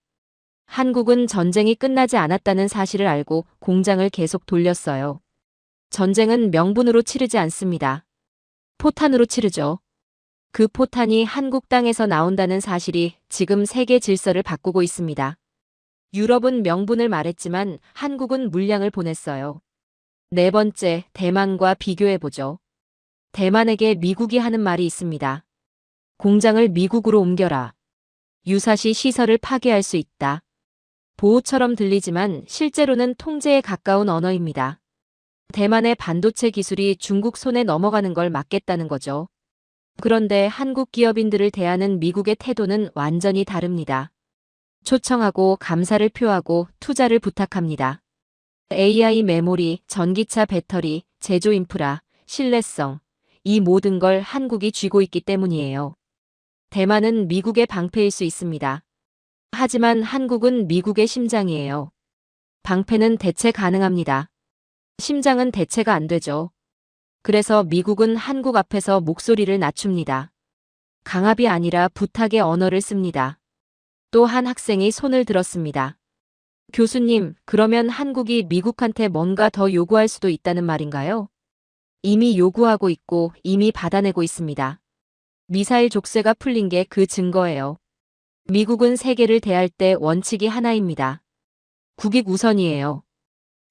한국은 전쟁이 끝나지 않았다는 사실을 알고 공장을 계속 돌렸어요. 전쟁은 명분으로 치르지 않습니다. 포탄으로 치르죠. 그 포탄이 한국 땅에서 나온다는 사실이 지금 세계 질서를 바꾸고 있습니다. 유럽은 명분을 말했지만 한국은 물량을 보냈어요. 네 번째, 대만과 비교해보죠. 대만에게 미국이 하는 말이 있습니다. 공장을 미국으로 옮겨라. 유사시 시설을 파괴할 수 있다. 보호처럼 들리지만 실제로는 통제에 가까운 언어입니다. 대만의 반도체 기술이 중국 손에 넘어가는 걸 막겠다는 거죠. 그런데 한국 기업인들을 대하는 미국의 태도는 완전히 다릅니다. 초청하고 감사를 표하고 투자를 부탁합니다. AI 메모리, 전기차 배터리, 제조 인프라, 신뢰성, 이 모든 걸 한국이 쥐고 있기 때문이에요. 대만은 미국의 방패일 수 있습니다. 하지만 한국은 미국의 심장이에요. 방패는 대체 가능합니다. 심장은 대체가 안 되죠. 그래서 미국은 한국 앞에서 목소리를 낮춥니다. 강압이 아니라 부탁의 언어를 씁니다. 또 한 학생이 손을 들었습니다. 교수님, 그러면 한국이 미국한테 뭔가 더 요구할 수도 있다는 말인가요? 이미 요구하고 있고 이미 받아내고 있습니다. 미사일 족쇄가 풀린 게 그 증거예요. 미국은 세계를 대할 때 원칙이 하나입니다. 국익 우선이에요.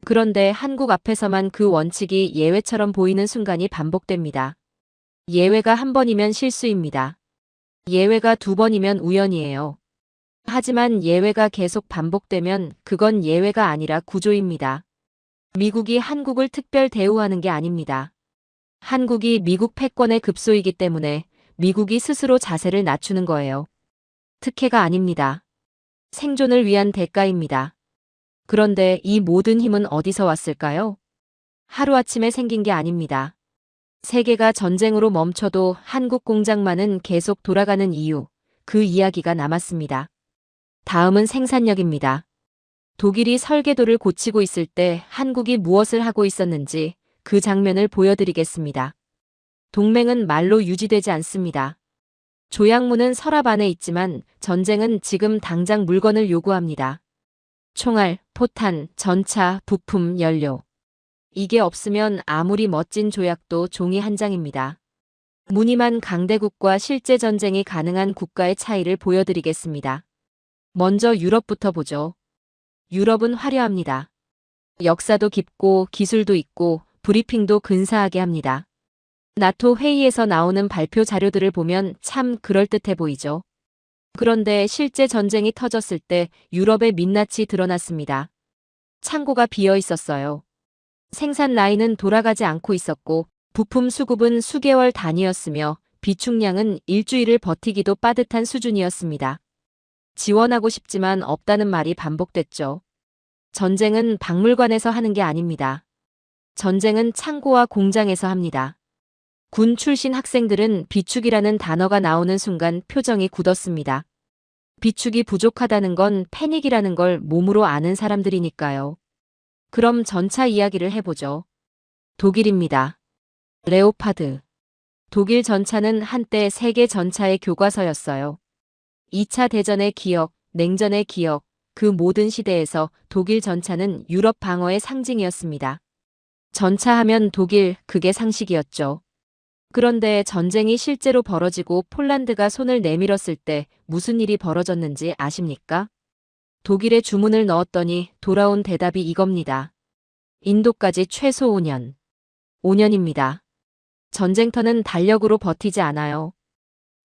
그런데 한국 앞에서만 그 원칙이 예외처럼 보이는 순간이 반복됩니다. 예외가 한 번이면 실수입니다. 예외가 두 번이면 우연이에요. 하지만 예외가 계속 반복되면 그건 예외가 아니라 구조입니다. 미국이 한국을 특별 대우하는 게 아닙니다. 한국이 미국 패권의 급소이기 때문에 미국이 스스로 자세를 낮추는 거예요. 특혜가 아닙니다. 생존을 위한 대가입니다. 그런데 이 모든 힘은 어디서 왔을까요? 하루아침에 생긴 게 아닙니다. 세계가 전쟁으로 멈춰도 한국 공장만은 계속 돌아가는 이유, 그 이야기가 남았습니다. 다음은 생산력입니다. 독일이 설계도를 고치고 있을 때 한국이 무엇을 하고 있었는지 그 장면을 보여드리겠습니다. 동맹은 말로 유지되지 않습니다. 조약문은 서랍 안에 있지만 전쟁은 지금 당장 물건을 요구합니다. 총알, 포탄, 전차, 부품, 연료. 이게 없으면 아무리 멋진 조약도 종이 한 장입니다. 무늬만 강대국과 실제 전쟁이 가능한 국가의 차이를 보여드리겠습니다. 먼저 유럽부터 보죠. 유럽은 화려합니다. 역사도 깊고 기술도 있고 브리핑도 근사하게 합니다. 나토 회의에서 나오는 발표 자료들을 보면 참 그럴듯해 보이죠. 그런데 실제 전쟁이 터졌을 때 유럽의 민낯이 드러났습니다. 창고가 비어 있었어요. 생산 라인은 돌아가지 않고 있었고 부품 수급은 수개월 단위였으며 비축량은 일주일을 버티기도 빠듯한 수준이었습니다. 지원하고 싶지만 없다는 말이 반복됐죠. 전쟁은 박물관에서 하는 게 아닙니다. 전쟁은 창고와 공장에서 합니다. 군 출신 학생들은 비축이라는 단어가 나오는 순간 표정이 굳었습니다. 비축이 부족하다는 건 패닉이라는 걸 몸으로 아는 사람들이니까요. 그럼 전차 이야기를 해보죠. 독일입니다. 레오파드. 독일 전차는 한때 세계 전차의 교과서였어요. 2차 대전의 기억, 냉전의 기억, 그 모든 시대에서 독일 전차는 유럽 방어의 상징이었습니다. 전차하면 독일, 그게 상식이었죠. 그런데 전쟁이 실제로 벌어지고 폴란드가 손을 내밀었을 때 무슨 일이 벌어졌는지 아십니까? 독일에 주문을 넣었더니 돌아온 대답이 이겁니다. 인도까지 최소 5년. 5년입니다. 전쟁터는 달력으로 버티지 않아요.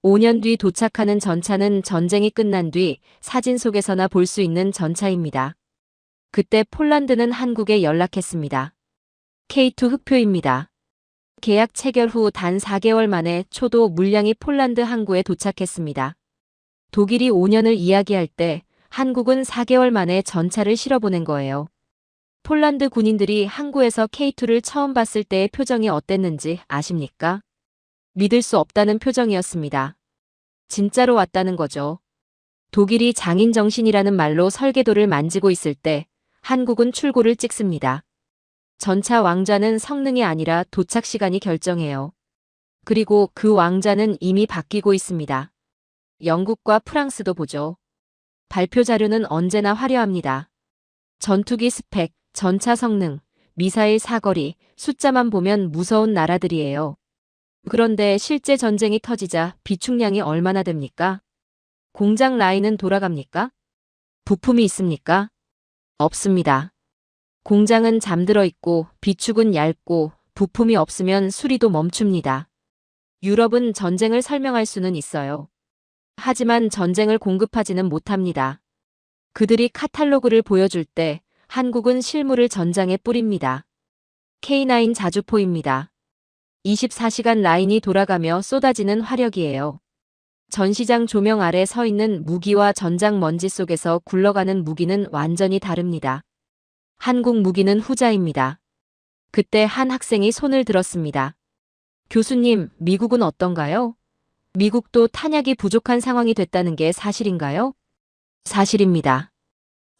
5년 뒤 도착하는 전차는 전쟁이 끝난 뒤 사진 속에서나 볼 수 있는 전차입니다. 그때 폴란드는 한국에 연락했습니다. K2 흑표입니다. 계약 체결 후 단 4개월 만에 초도 물량이 폴란드 항구에 도착했습니다. 독일이 5년을 이야기할 때 한국은 4개월 만에 전차를 실어보낸 거예요. 폴란드 군인들이 항구에서 K2를 처음 봤을 때의 표정이 어땠는지 아십니까? 믿을 수 없다는 표정이었습니다. 진짜로 왔다는 거죠. 독일이 장인정신이라는 말로 설계도를 만지고 있을 때 한국은 출고를 찍습니다. 전차 왕좌는 성능이 아니라 도착 시간이 결정해요. 그리고 그 왕좌는 이미 바뀌고 있습니다. 영국과 프랑스도 보죠. 발표 자료는 언제나 화려합니다. 전투기 스펙, 전차 성능, 미사일 사거리, 숫자만 보면 무서운 나라들이에요. 그런데 실제 전쟁이 터지자 비축량이 얼마나 됩니까? 공장 라인은 돌아갑니까? 부품이 있습니까? 없습니다. 공장은 잠들어 있고 비축은 얇고 부품이 없으면 수리도 멈춥니다. 유럽은 전쟁을 설명할 수는 있어요. 하지만 전쟁을 공급하지는 못합니다. 그들이 카탈로그를 보여줄 때 한국은 실물을 전장에 뿌립니다. K9 자주포입니다. 24시간 라인이 돌아가며 쏟아지는 화력이에요. 전시장 조명 아래 서 있는 무기와 전장 먼지 속에서 굴러가는 무기는 완전히 다릅니다. 한국 무기는 후자입니다. 그때 한 학생이 손을 들었습니다. 교수님, 미국은 어떤가요? 미국도 탄약이 부족한 상황이 됐다는 게 사실인가요? 사실입니다.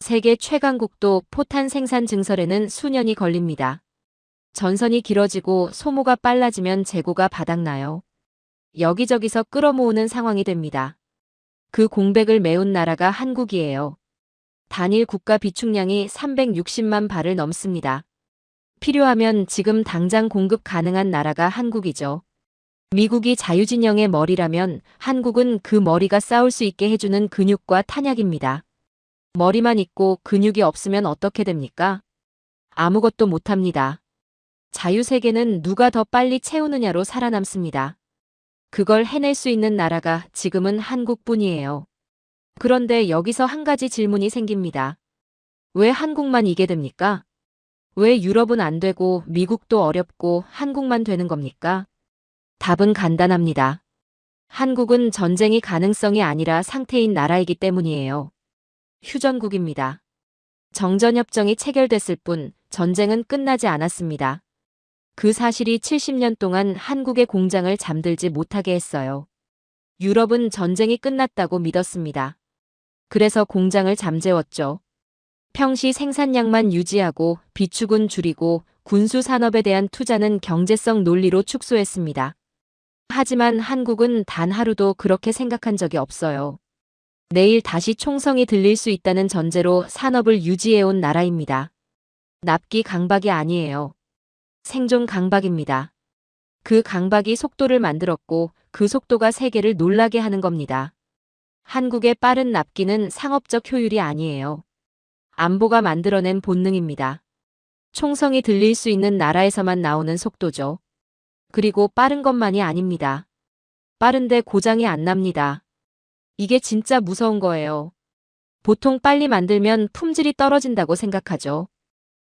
세계 최강국도 포탄 생산 증설에는 수년이 걸립니다. 전선이 길어지고 소모가 빨라지면 재고가 바닥나요. 여기저기서 끌어모으는 상황이 됩니다. 그 공백을 메운 나라가 한국이에요. 단일 국가 비축량이 360만 발을 넘습니다. 필요하면 지금 당장 공급 가능한 나라가 한국이죠. 미국이 자유진영의 머리라면 한국은 그 머리가 싸울 수 있게 해주는 근육과 탄약입니다. 머리만 있고 근육이 없으면 어떻게 됩니까? 아무것도 못합니다. 자유세계는 누가 더 빨리 채우느냐로 살아남습니다. 그걸 해낼 수 있는 나라가 지금은 한국뿐이에요. 그런데 여기서 한 가지 질문이 생깁니다. 왜 한국만 이게 됩니까? 왜 유럽은 안 되고 미국도 어렵고 한국만 되는 겁니까? 답은 간단합니다. 한국은 전쟁이 가능성이 아니라 상태인 나라이기 때문이에요. 휴전국입니다. 정전협정이 체결됐을 뿐 전쟁은 끝나지 않았습니다. 그 사실이 70년 동안 한국의 공장을 잠들지 못하게 했어요. 유럽은 전쟁이 끝났다고 믿었습니다. 그래서 공장을 잠재웠죠. 평시 생산량만 유지하고 비축은 줄이고 군수 산업에 대한 투자는 경제성 논리로 축소했습니다. 하지만 한국은 단 하루도 그렇게 생각한 적이 없어요. 내일 다시 총성이 들릴 수 있다는 전제로 산업을 유지해온 나라입니다. 납기 강박이 아니에요. 생존 강박입니다. 그 강박이 속도를 만들었고 그 속도가 세계를 놀라게 하는 겁니다. 한국의 빠른 납기는 상업적 효율이 아니에요. 안보가 만들어낸 본능입니다. 총성이 들릴 수 있는 나라에서만 나오는 속도죠. 그리고 빠른 것만이 아닙니다. 빠른데 고장이 안 납니다. 이게 진짜 무서운 거예요. 보통 빨리 만들면 품질이 떨어진다고 생각하죠.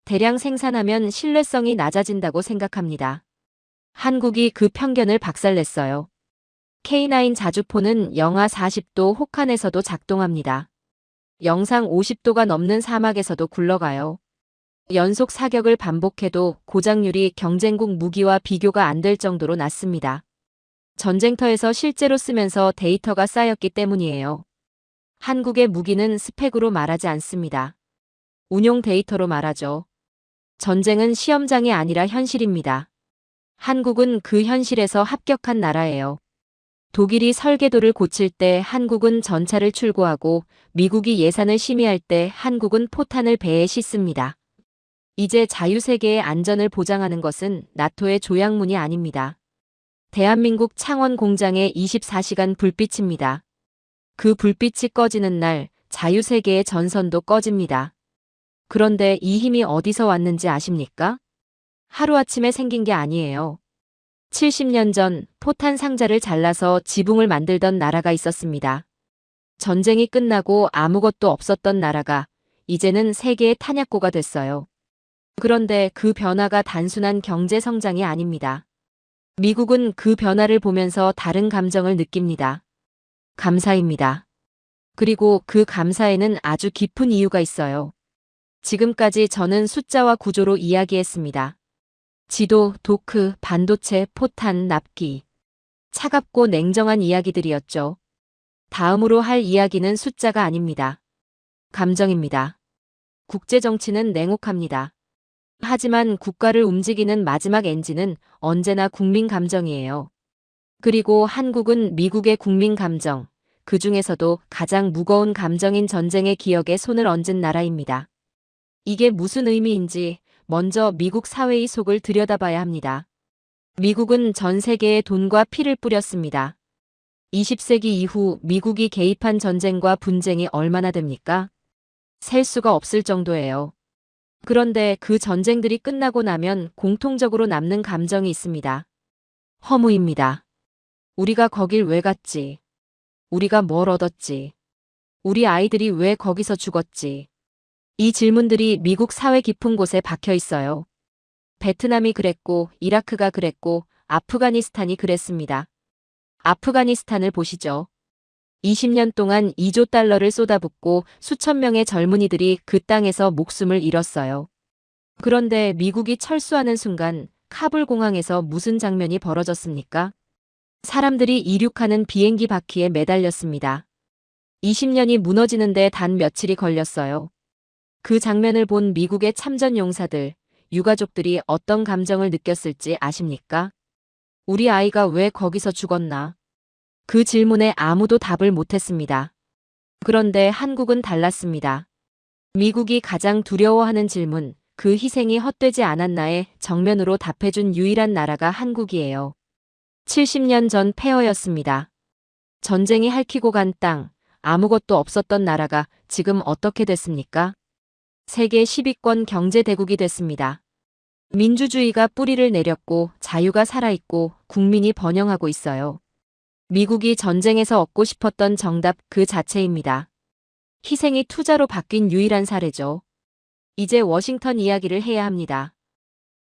대량 생산하면 신뢰성이 낮아진다고 생각합니다. 한국이 그 편견을 박살냈어요. K9 자주포는 영하 40도 혹한에서도 작동합니다. 영상 50도가 넘는 사막에서도 굴러가요. 연속 사격을 반복해도 고장률이 경쟁국 무기와 비교가 안 될 정도로 낮습니다. 전쟁터에서 실제로 쓰면서 데이터가 쌓였기 때문이에요. 한국의 무기는 스펙으로 말하지 않습니다. 운용 데이터로 말하죠. 전쟁은 시험장이 아니라 현실입니다. 한국은 그 현실에서 합격한 나라예요. 독일이 설계도를 고칠 때 한국은 전차를 출고하고 미국이 예산을 심의할 때 한국은 포탄을 배에 싣습니다. 이제 자유세계의 안전을 보장하는 것은 나토의 조약문이 아닙니다. 대한민국 창원 공장의 24시간 불빛입니다. 그 불빛이 꺼지는 날 자유세계의 전선도 꺼집니다. 그런데 이 힘이 어디서 왔는지 아십니까? 하루아침에 생긴 게 아니에요. 70년 전 포탄 상자를 잘라서 지붕을 만들던 나라가 있었습니다. 전쟁이 끝나고 아무것도 없었던 나라가 이제는 세계의 탄약고가 됐어요. 그런데 그 변화가 단순한 경제 성장이 아닙니다. 미국은 그 변화를 보면서 다른 감정을 느낍니다. 감사입니다. 그리고 그 감사에는 아주 깊은 이유가 있어요. 지금까지 저는 숫자와 구조로 이야기했습니다. 지도, 도크, 반도체, 포탄, 납기. 차갑고 냉정한 이야기들이었죠. 다음으로 할 이야기는 숫자가 아닙니다. 감정입니다. 국제정치는 냉혹합니다. 하지만 국가를 움직이는 마지막 엔진은 언제나 국민 감정이에요. 그리고 한국은 미국의 국민 감정, 그 중에서도 가장 무거운 감정인 전쟁의 기억에 손을 얹은 나라입니다. 이게 무슨 의미인지 먼저 미국 사회의 속을 들여다봐야 합니다. 미국은 전 세계에 돈과 피를 뿌렸습니다. 20세기 이후 미국이 개입한 전쟁과 분쟁이 얼마나 됩니까? 셀 수가 없을 정도예요. 그런데 그 전쟁들이 끝나고 나면 공통적으로 남는 감정이 있습니다. 허무입니다. 우리가 거길 왜 갔지? 우리가 뭘 얻었지? 우리 아이들이 왜 거기서 죽었지? 이 질문들이 미국 사회 깊은 곳에 박혀 있어요. 베트남이 그랬고, 이라크가 그랬고, 아프가니스탄이 그랬습니다. 아프가니스탄을 보시죠. 20년 동안 2조 달러를 쏟아붓고 수천 명의 젊은이들이 그 땅에서 목숨을 잃었어요. 그런데 미국이 철수하는 순간 카불 공항에서 무슨 장면이 벌어졌습니까? 사람들이 이륙하는 비행기 바퀴에 매달렸습니다. 20년이 무너지는데 단 며칠이 걸렸어요. 그 장면을 본 미국의 참전 용사들, 유가족들이 어떤 감정을 느꼈을지 아십니까? 우리 아이가 왜 거기서 죽었나? 그 질문에 아무도 답을 못했습니다. 그런데 한국은 달랐습니다. 미국이 가장 두려워하는 질문, 그 희생이 헛되지 않았나에 정면으로 답해준 유일한 나라가 한국이에요. 70년 전 폐허였습니다. 전쟁이 핥히고 간 땅, 아무것도 없었던 나라가 지금 어떻게 됐습니까? 세계 10위권 경제대국이 됐습니다. 민주주의가 뿌리를 내렸고 자유가 살아있고 국민이 번영하고 있어요. 미국이 전쟁에서 얻고 싶었던 정답 그 자체입니다. 희생이 투자로 바뀐 유일한 사례죠. 이제 워싱턴 이야기를 해야 합니다.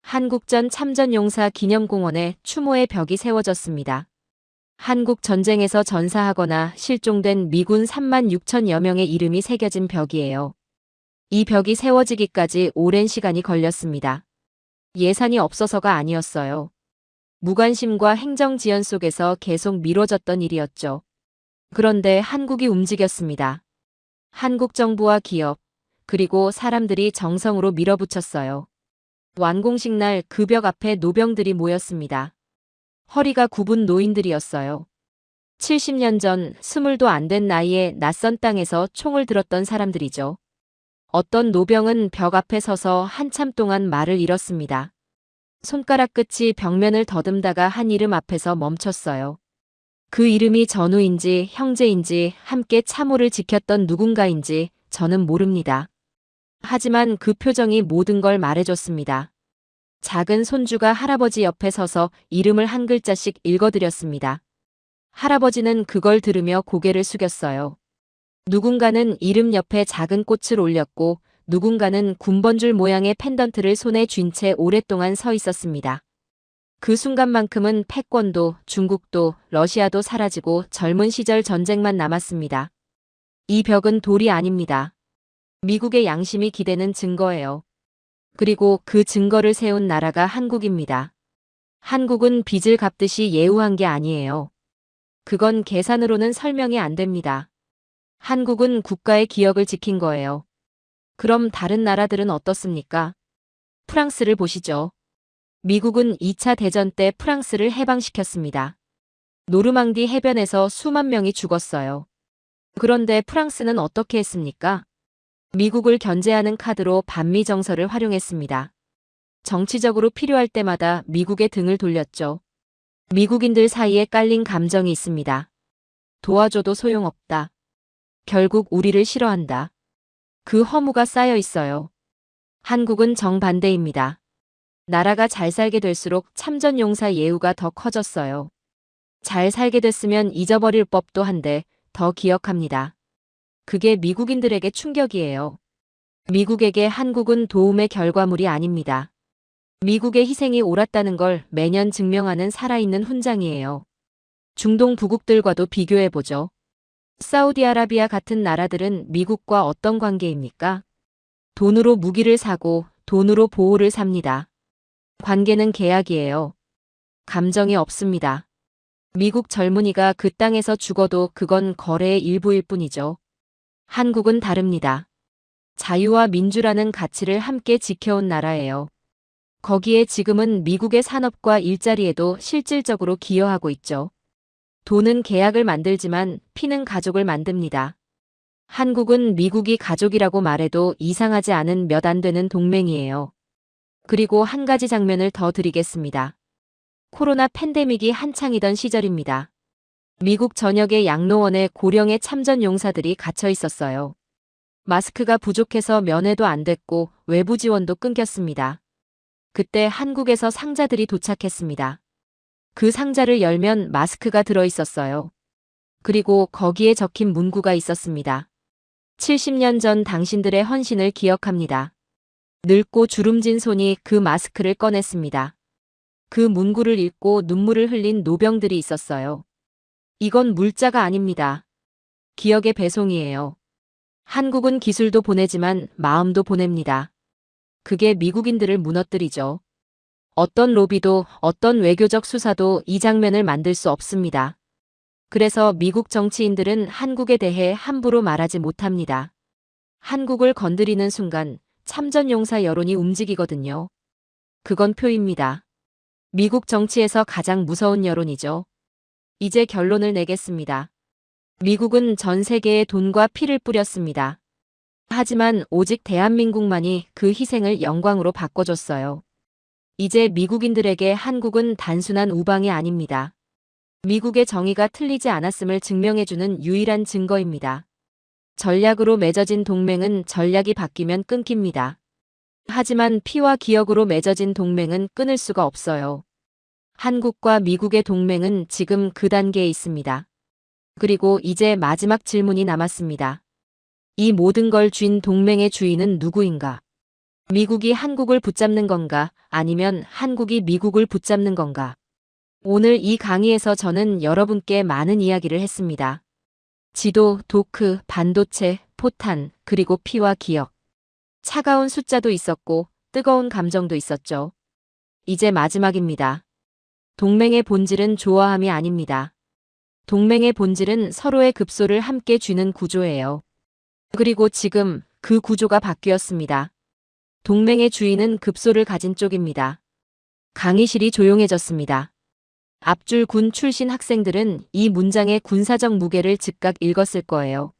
한국전 참전용사 기념공원에 추모의 벽이 세워졌습니다. 한국 전쟁에서 전사하거나 실종된 미군 3만 6천여 명의 이름이 새겨진 벽이에요. 이 벽이 세워지기까지 오랜 시간이 걸렸습니다. 예산이 없어서가 아니었어요. 무관심과 행정지연 속에서 계속 미뤄졌던 일이었죠. 그런데 한국이 움직였습니다. 한국 정부와 기업, 그리고 사람들이 정성으로 밀어붙였어요. 완공식 날 그 벽 앞에 노병들이 모였습니다. 허리가 굽은 노인들이었어요. 70년 전 20도 안 된 나이에 낯선 땅에서 총을 들었던 사람들이죠. 어떤 노병은 벽 앞에 서서 한참 동안 말을 잃었습니다. 손가락 끝이 벽면을 더듬다가 한 이름 앞에서 멈췄어요. 그 이름이 전우인지 형제인지 함께 참호를 지켰던 누군가인지 저는 모릅니다. 하지만 그 표정이 모든 걸 말해줬습니다. 작은 손주가 할아버지 옆에 서서 이름을 한 글자씩 읽어드렸습니다. 할아버지는 그걸 들으며 고개를 숙였어요. 누군가는 이름 옆에 작은 꽃을 올렸고 누군가는 군번줄 모양의 펜던트를 손에 쥔 채 오랫동안 서 있었습니다. 그 순간만큼은 패권도, 중국도, 러시아도 사라지고 젊은 시절 전쟁만 남았습니다. 이 벽은 돌이 아닙니다. 미국의 양심이 기대는 증거예요. 그리고 그 증거를 세운 나라가 한국입니다. 한국은 빚을 갚듯이 예우한 게 아니에요. 그건 계산으로는 설명이 안 됩니다. 한국은 국가의 기억을 지킨 거예요. 그럼 다른 나라들은 어떻습니까? 프랑스를 보시죠. 미국은 2차 대전 때 프랑스를 해방시켰습니다. 노르망디 해변에서 수만 명이 죽었어요. 그런데 프랑스는 어떻게 했습니까? 미국을 견제하는 카드로 반미 정서를 활용했습니다. 정치적으로 필요할 때마다 미국의 등을 돌렸죠. 미국인들 사이에 깔린 감정이 있습니다. 도와줘도 소용없다. 결국 우리를 싫어한다. 그 허무가 쌓여 있어요. 한국은 정반대입니다. 나라가 잘 살게 될수록 참전용사 예우가 더 커졌어요. 잘 살게 됐으면 잊어버릴 법도 한데 더 기억합니다. 그게 미국인들에게 충격이에요. 미국에게 한국은 도움의 결과물이 아닙니다. 미국의 희생이 옳았다는 걸 매년 증명하는 살아있는 훈장이에요. 중동 부국들과도 비교해보죠. 사우디아라비아 같은 나라들은 미국과 어떤 관계입니까? 돈으로 무기를 사고 돈으로 보호를 삽니다. 관계는 계약이에요. 감정이 없습니다. 미국 젊은이가 그 땅에서 죽어도 그건 거래의 일부일 뿐이죠. 한국은 다릅니다. 자유와 민주라는 가치를 함께 지켜온 나라예요. 거기에 지금은 미국의 산업과 일자리에도 실질적으로 기여하고 있죠. 돈은 계약을 만들지만 피는 가족을 만듭니다. 한국은 미국이 가족이라고 말해도 이상하지 않은 몇 안 되는 동맹이에요. 그리고 한 가지 장면을 더 드리겠습니다. 코로나 팬데믹이 한창이던 시절입니다. 미국 전역의 양로원에 고령의 참전 용사들이 갇혀 있었어요. 마스크가 부족해서 면회도 안 됐고 외부 지원도 끊겼습니다. 그때 한국에서 상자들이 도착했습니다. 그 상자를 열면 마스크가 들어 있었어요. 그리고 거기에 적힌 문구가 있었습니다. 70년 전 당신들의 헌신을 기억합니다. 늙고 주름진 손이 그 마스크를 꺼냈습니다. 그 문구를 읽고 눈물을 흘린 노병들이 있었어요. 이건 물자가 아닙니다. 기억의 배송이에요. 한국은 기술도 보내지만 마음도 보냅니다. 그게 미국인들을 무너뜨리죠. 어떤 로비도 어떤 외교적 수사도 이 장면을 만들 수 없습니다. 그래서 미국 정치인들은 한국에 대해 함부로 말하지 못합니다. 한국을 건드리는 순간 참전용사 여론이 움직이거든요. 그건 표입니다. 미국 정치에서 가장 무서운 여론이죠. 이제 결론을 내겠습니다. 미국은 전 세계에 돈과 피를 뿌렸습니다. 하지만 오직 대한민국만이 그 희생을 영광으로 바꿔줬어요. 이제 미국인들에게 한국은 단순한 우방이 아닙니다. 미국의 정의가 틀리지 않았음을 증명해주는 유일한 증거입니다. 전략으로 맺어진 동맹은 전략이 바뀌면 끊깁니다. 하지만 피와 기억으로 맺어진 동맹은 끊을 수가 없어요. 한국과 미국의 동맹은 지금 그 단계에 있습니다. 그리고 이제 마지막 질문이 남았습니다. 이 모든 걸 쥔 동맹의 주인은 누구인가? 미국이 한국을 붙잡는 건가? 아니면 한국이 미국을 붙잡는 건가? 오늘 이 강의에서 저는 여러분께 많은 이야기를 했습니다. 지도, 도크, 반도체, 포탄, 그리고 피와 기억. 차가운 숫자도 있었고 뜨거운 감정도 있었죠. 이제 마지막입니다. 동맹의 본질은 좋아함이 아닙니다. 동맹의 본질은 서로의 급소를 함께 쥐는 구조예요. 그리고 지금 그 구조가 바뀌었습니다. 동맹의 주인은 급소를 가진 쪽입니다. 강의실이 조용해졌습니다. 앞줄 군 출신 학생들은 이 문장의 군사적 무게를 즉각 읽었을 거예요.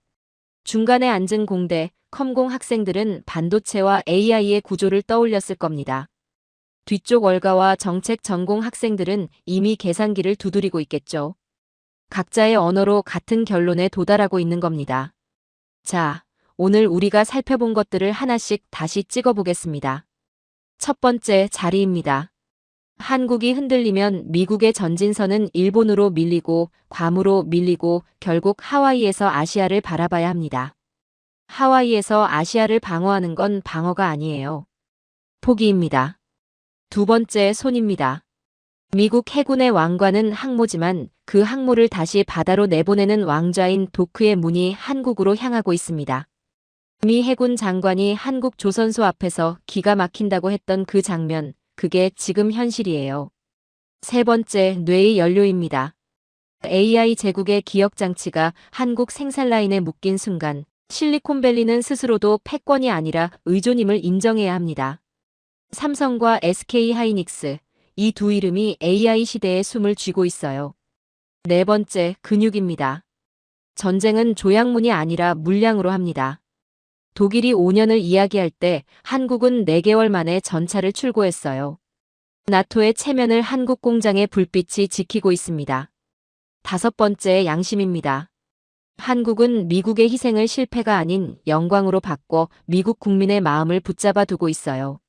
중간에 앉은 공대, 컴공 학생들은 반도체와 AI의 구조를 떠올렸을 겁니다. 뒤쪽 월가와 정책 전공 학생들은 이미 계산기를 두드리고 있겠죠. 각자의 언어로 같은 결론에 도달하고 있는 겁니다. 자, 오늘 우리가 살펴본 것들을 하나씩 다시 찍어보겠습니다. 첫 번째 자리입니다. 한국이 흔들리면 미국의 전진선은 일본으로 밀리고 괌으로 밀리고 결국 하와이에서 아시아를 바라봐야 합니다. 하와이에서 아시아를 방어하는 건 방어가 아니에요. 포기입니다. 두 번째 손입니다. 미국 해군의 왕관은 항모지만 그 항모를 다시 바다로 내보내는 왕좌인 도크의 문이 한국으로 향하고 있습니다. 미 해군 장관이 한국 조선소 앞에서 기가 막힌다고 했던 그 장면, 그게 지금 현실이에요. 세 번째, 뇌의 연료입니다. AI 제국의 기억장치가 한국 생산라인에 묶인 순간 실리콘밸리는 스스로도 패권이 아니라 의존임을 인정해야 합니다. 삼성과 SK하이닉스, 이 두 이름이 AI 시대에 숨을 쥐고 있어요. 네 번째, 근육입니다. 전쟁은 조약문이 아니라 물량으로 합니다. 독일이 5년을 이야기할 때 한국은 4개월 만에 전차를 출고했어요. 나토의 체면을 한국 공장의 불빛이 지키고 있습니다. 다섯 번째, 양심입니다. 한국은 미국의 희생을 실패가 아닌 영광으로 바꿔 미국 국민의 마음을 붙잡아 두고 있어요.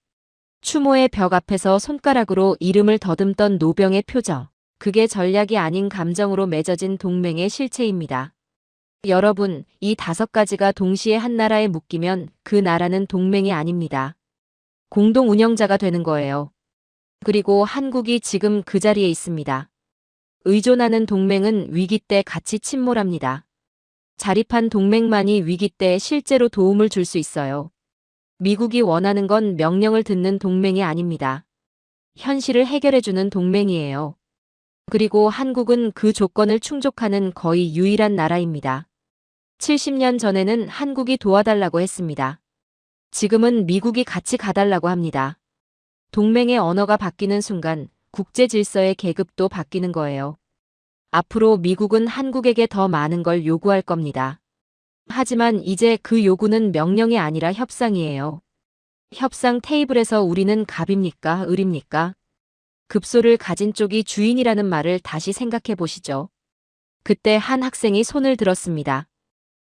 추모의 벽 앞에서 손가락으로 이름을 더듬던 노병의 표정. 그게 전략이 아닌 감정으로 맺어진 동맹의 실체입니다. 여러분, 이 5가지가 동시에 한 나라에 묶이면 그 나라는 동맹이 아닙니다. 공동 운영자가 되는 거예요. 그리고 한국이 지금 그 자리에 있습니다. 의존하는 동맹은 위기 때 같이 침몰합니다. 자립한 동맹만이 위기 때 실제로 도움을 줄 수 있어요. 미국이 원하는 건 명령을 듣는 동맹이 아닙니다. 현실을 해결해주는 동맹이에요. 그리고 한국은 그 조건을 충족하는 거의 유일한 나라입니다. 70년 전에는 한국이 도와달라고 했습니다. 지금은 미국이 같이 가달라고 합니다. 동맹의 언어가 바뀌는 순간 국제 질서의 계급도 바뀌는 거예요. 앞으로 미국은 한국에게 더 많은 걸 요구할 겁니다. 하지만 이제 그 요구는 명령이 아니라 협상이에요. 협상 테이블에서 우리는 갑입니까? 을입니까? 급소를 가진 쪽이 주인이라는 말을 다시 생각해 보시죠. 그때 한 학생이 손을 들었습니다.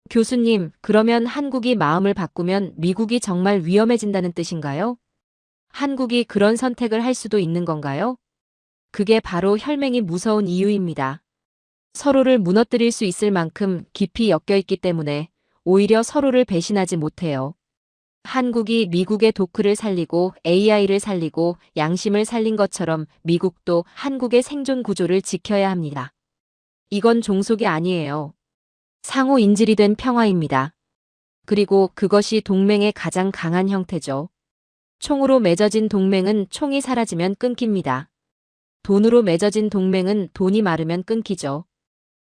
교수님, 그러면 한국이 마음을 바꾸면 미국이 정말 위험해진다는 뜻인가요? 한국이 그런 선택을 할 수도 있는 건가요? 그게 바로 혈맹이 무서운 이유입니다. 서로를 무너뜨릴 수 있을 만큼 깊이 엮여 있기 때문에 오히려 서로를 배신하지 못해요. 한국이 미국의 도크를 살리고 AI를 살리고 양심을 살린 것처럼 미국도 한국의 생존 구조를 지켜야 합니다. 이건 종속이 아니에요. 상호 인질이 된 평화입니다. 그리고 그것이 동맹의 가장 강한 형태죠. 총으로 맺어진 동맹은 총이 사라지면 끊깁니다. 돈으로 맺어진 동맹은 돈이 마르면 끊기죠.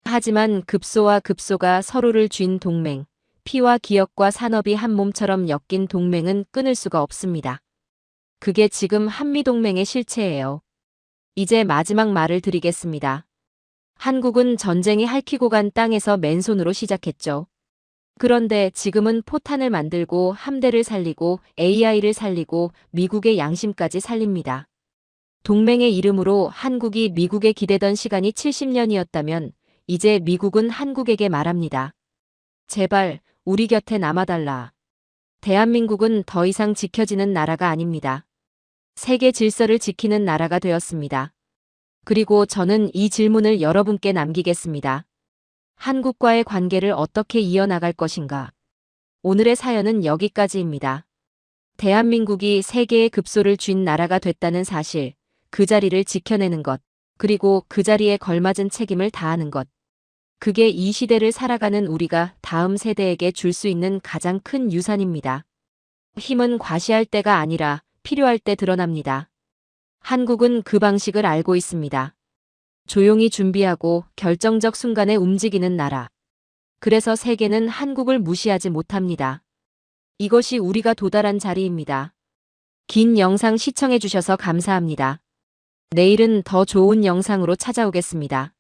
하지만 급소와 급소가 서로를 쥔 동맹, 피와 기억과 산업이 한 몸처럼 엮인 동맹은 끊을 수가 없습니다. 그게 지금 한미동맹의 실체예요. 이제 마지막 말을 드리겠습니다. 한국은 전쟁이 핥히고 간 땅에서 맨손으로 시작했죠. 그런데 지금은 포탄을 만들고 함대를 살리고 AI를 살리고 미국의 양심까지 살립니다. 동맹의 이름으로 한국이 미국에 기대던 시간이 70년이었다면 이제 미국은 한국에게 말합니다. 제발 우리 곁에 남아달라. 대한민국은 더 이상 지켜지는 나라가 아닙니다. 세계 질서를 지키는 나라가 되었습니다. 그리고 저는 이 질문을 여러분께 남기겠습니다. 한국과의 관계를 어떻게 이어나갈 것인가? 오늘의 사연은 여기까지입니다. 대한민국이 세계의 급소를 쥔 나라가 됐다는 사실, 그 자리를 지켜내는 것, 그리고 그 자리에 걸맞은 책임을 다하는 것. 그게 이 시대를 살아가는 우리가 다음 세대에게 줄 수 있는 가장 큰 유산입니다. 힘은 과시할 때가 아니라 필요할 때 드러납니다. 한국은 그 방식을 알고 있습니다. 조용히 준비하고 결정적 순간에 움직이는 나라. 그래서 세계는 한국을 무시하지 못합니다. 이것이 우리가 도달한 자리입니다. 긴 영상 시청해주셔서 감사합니다. 내일은 더 좋은 영상으로 찾아오겠습니다.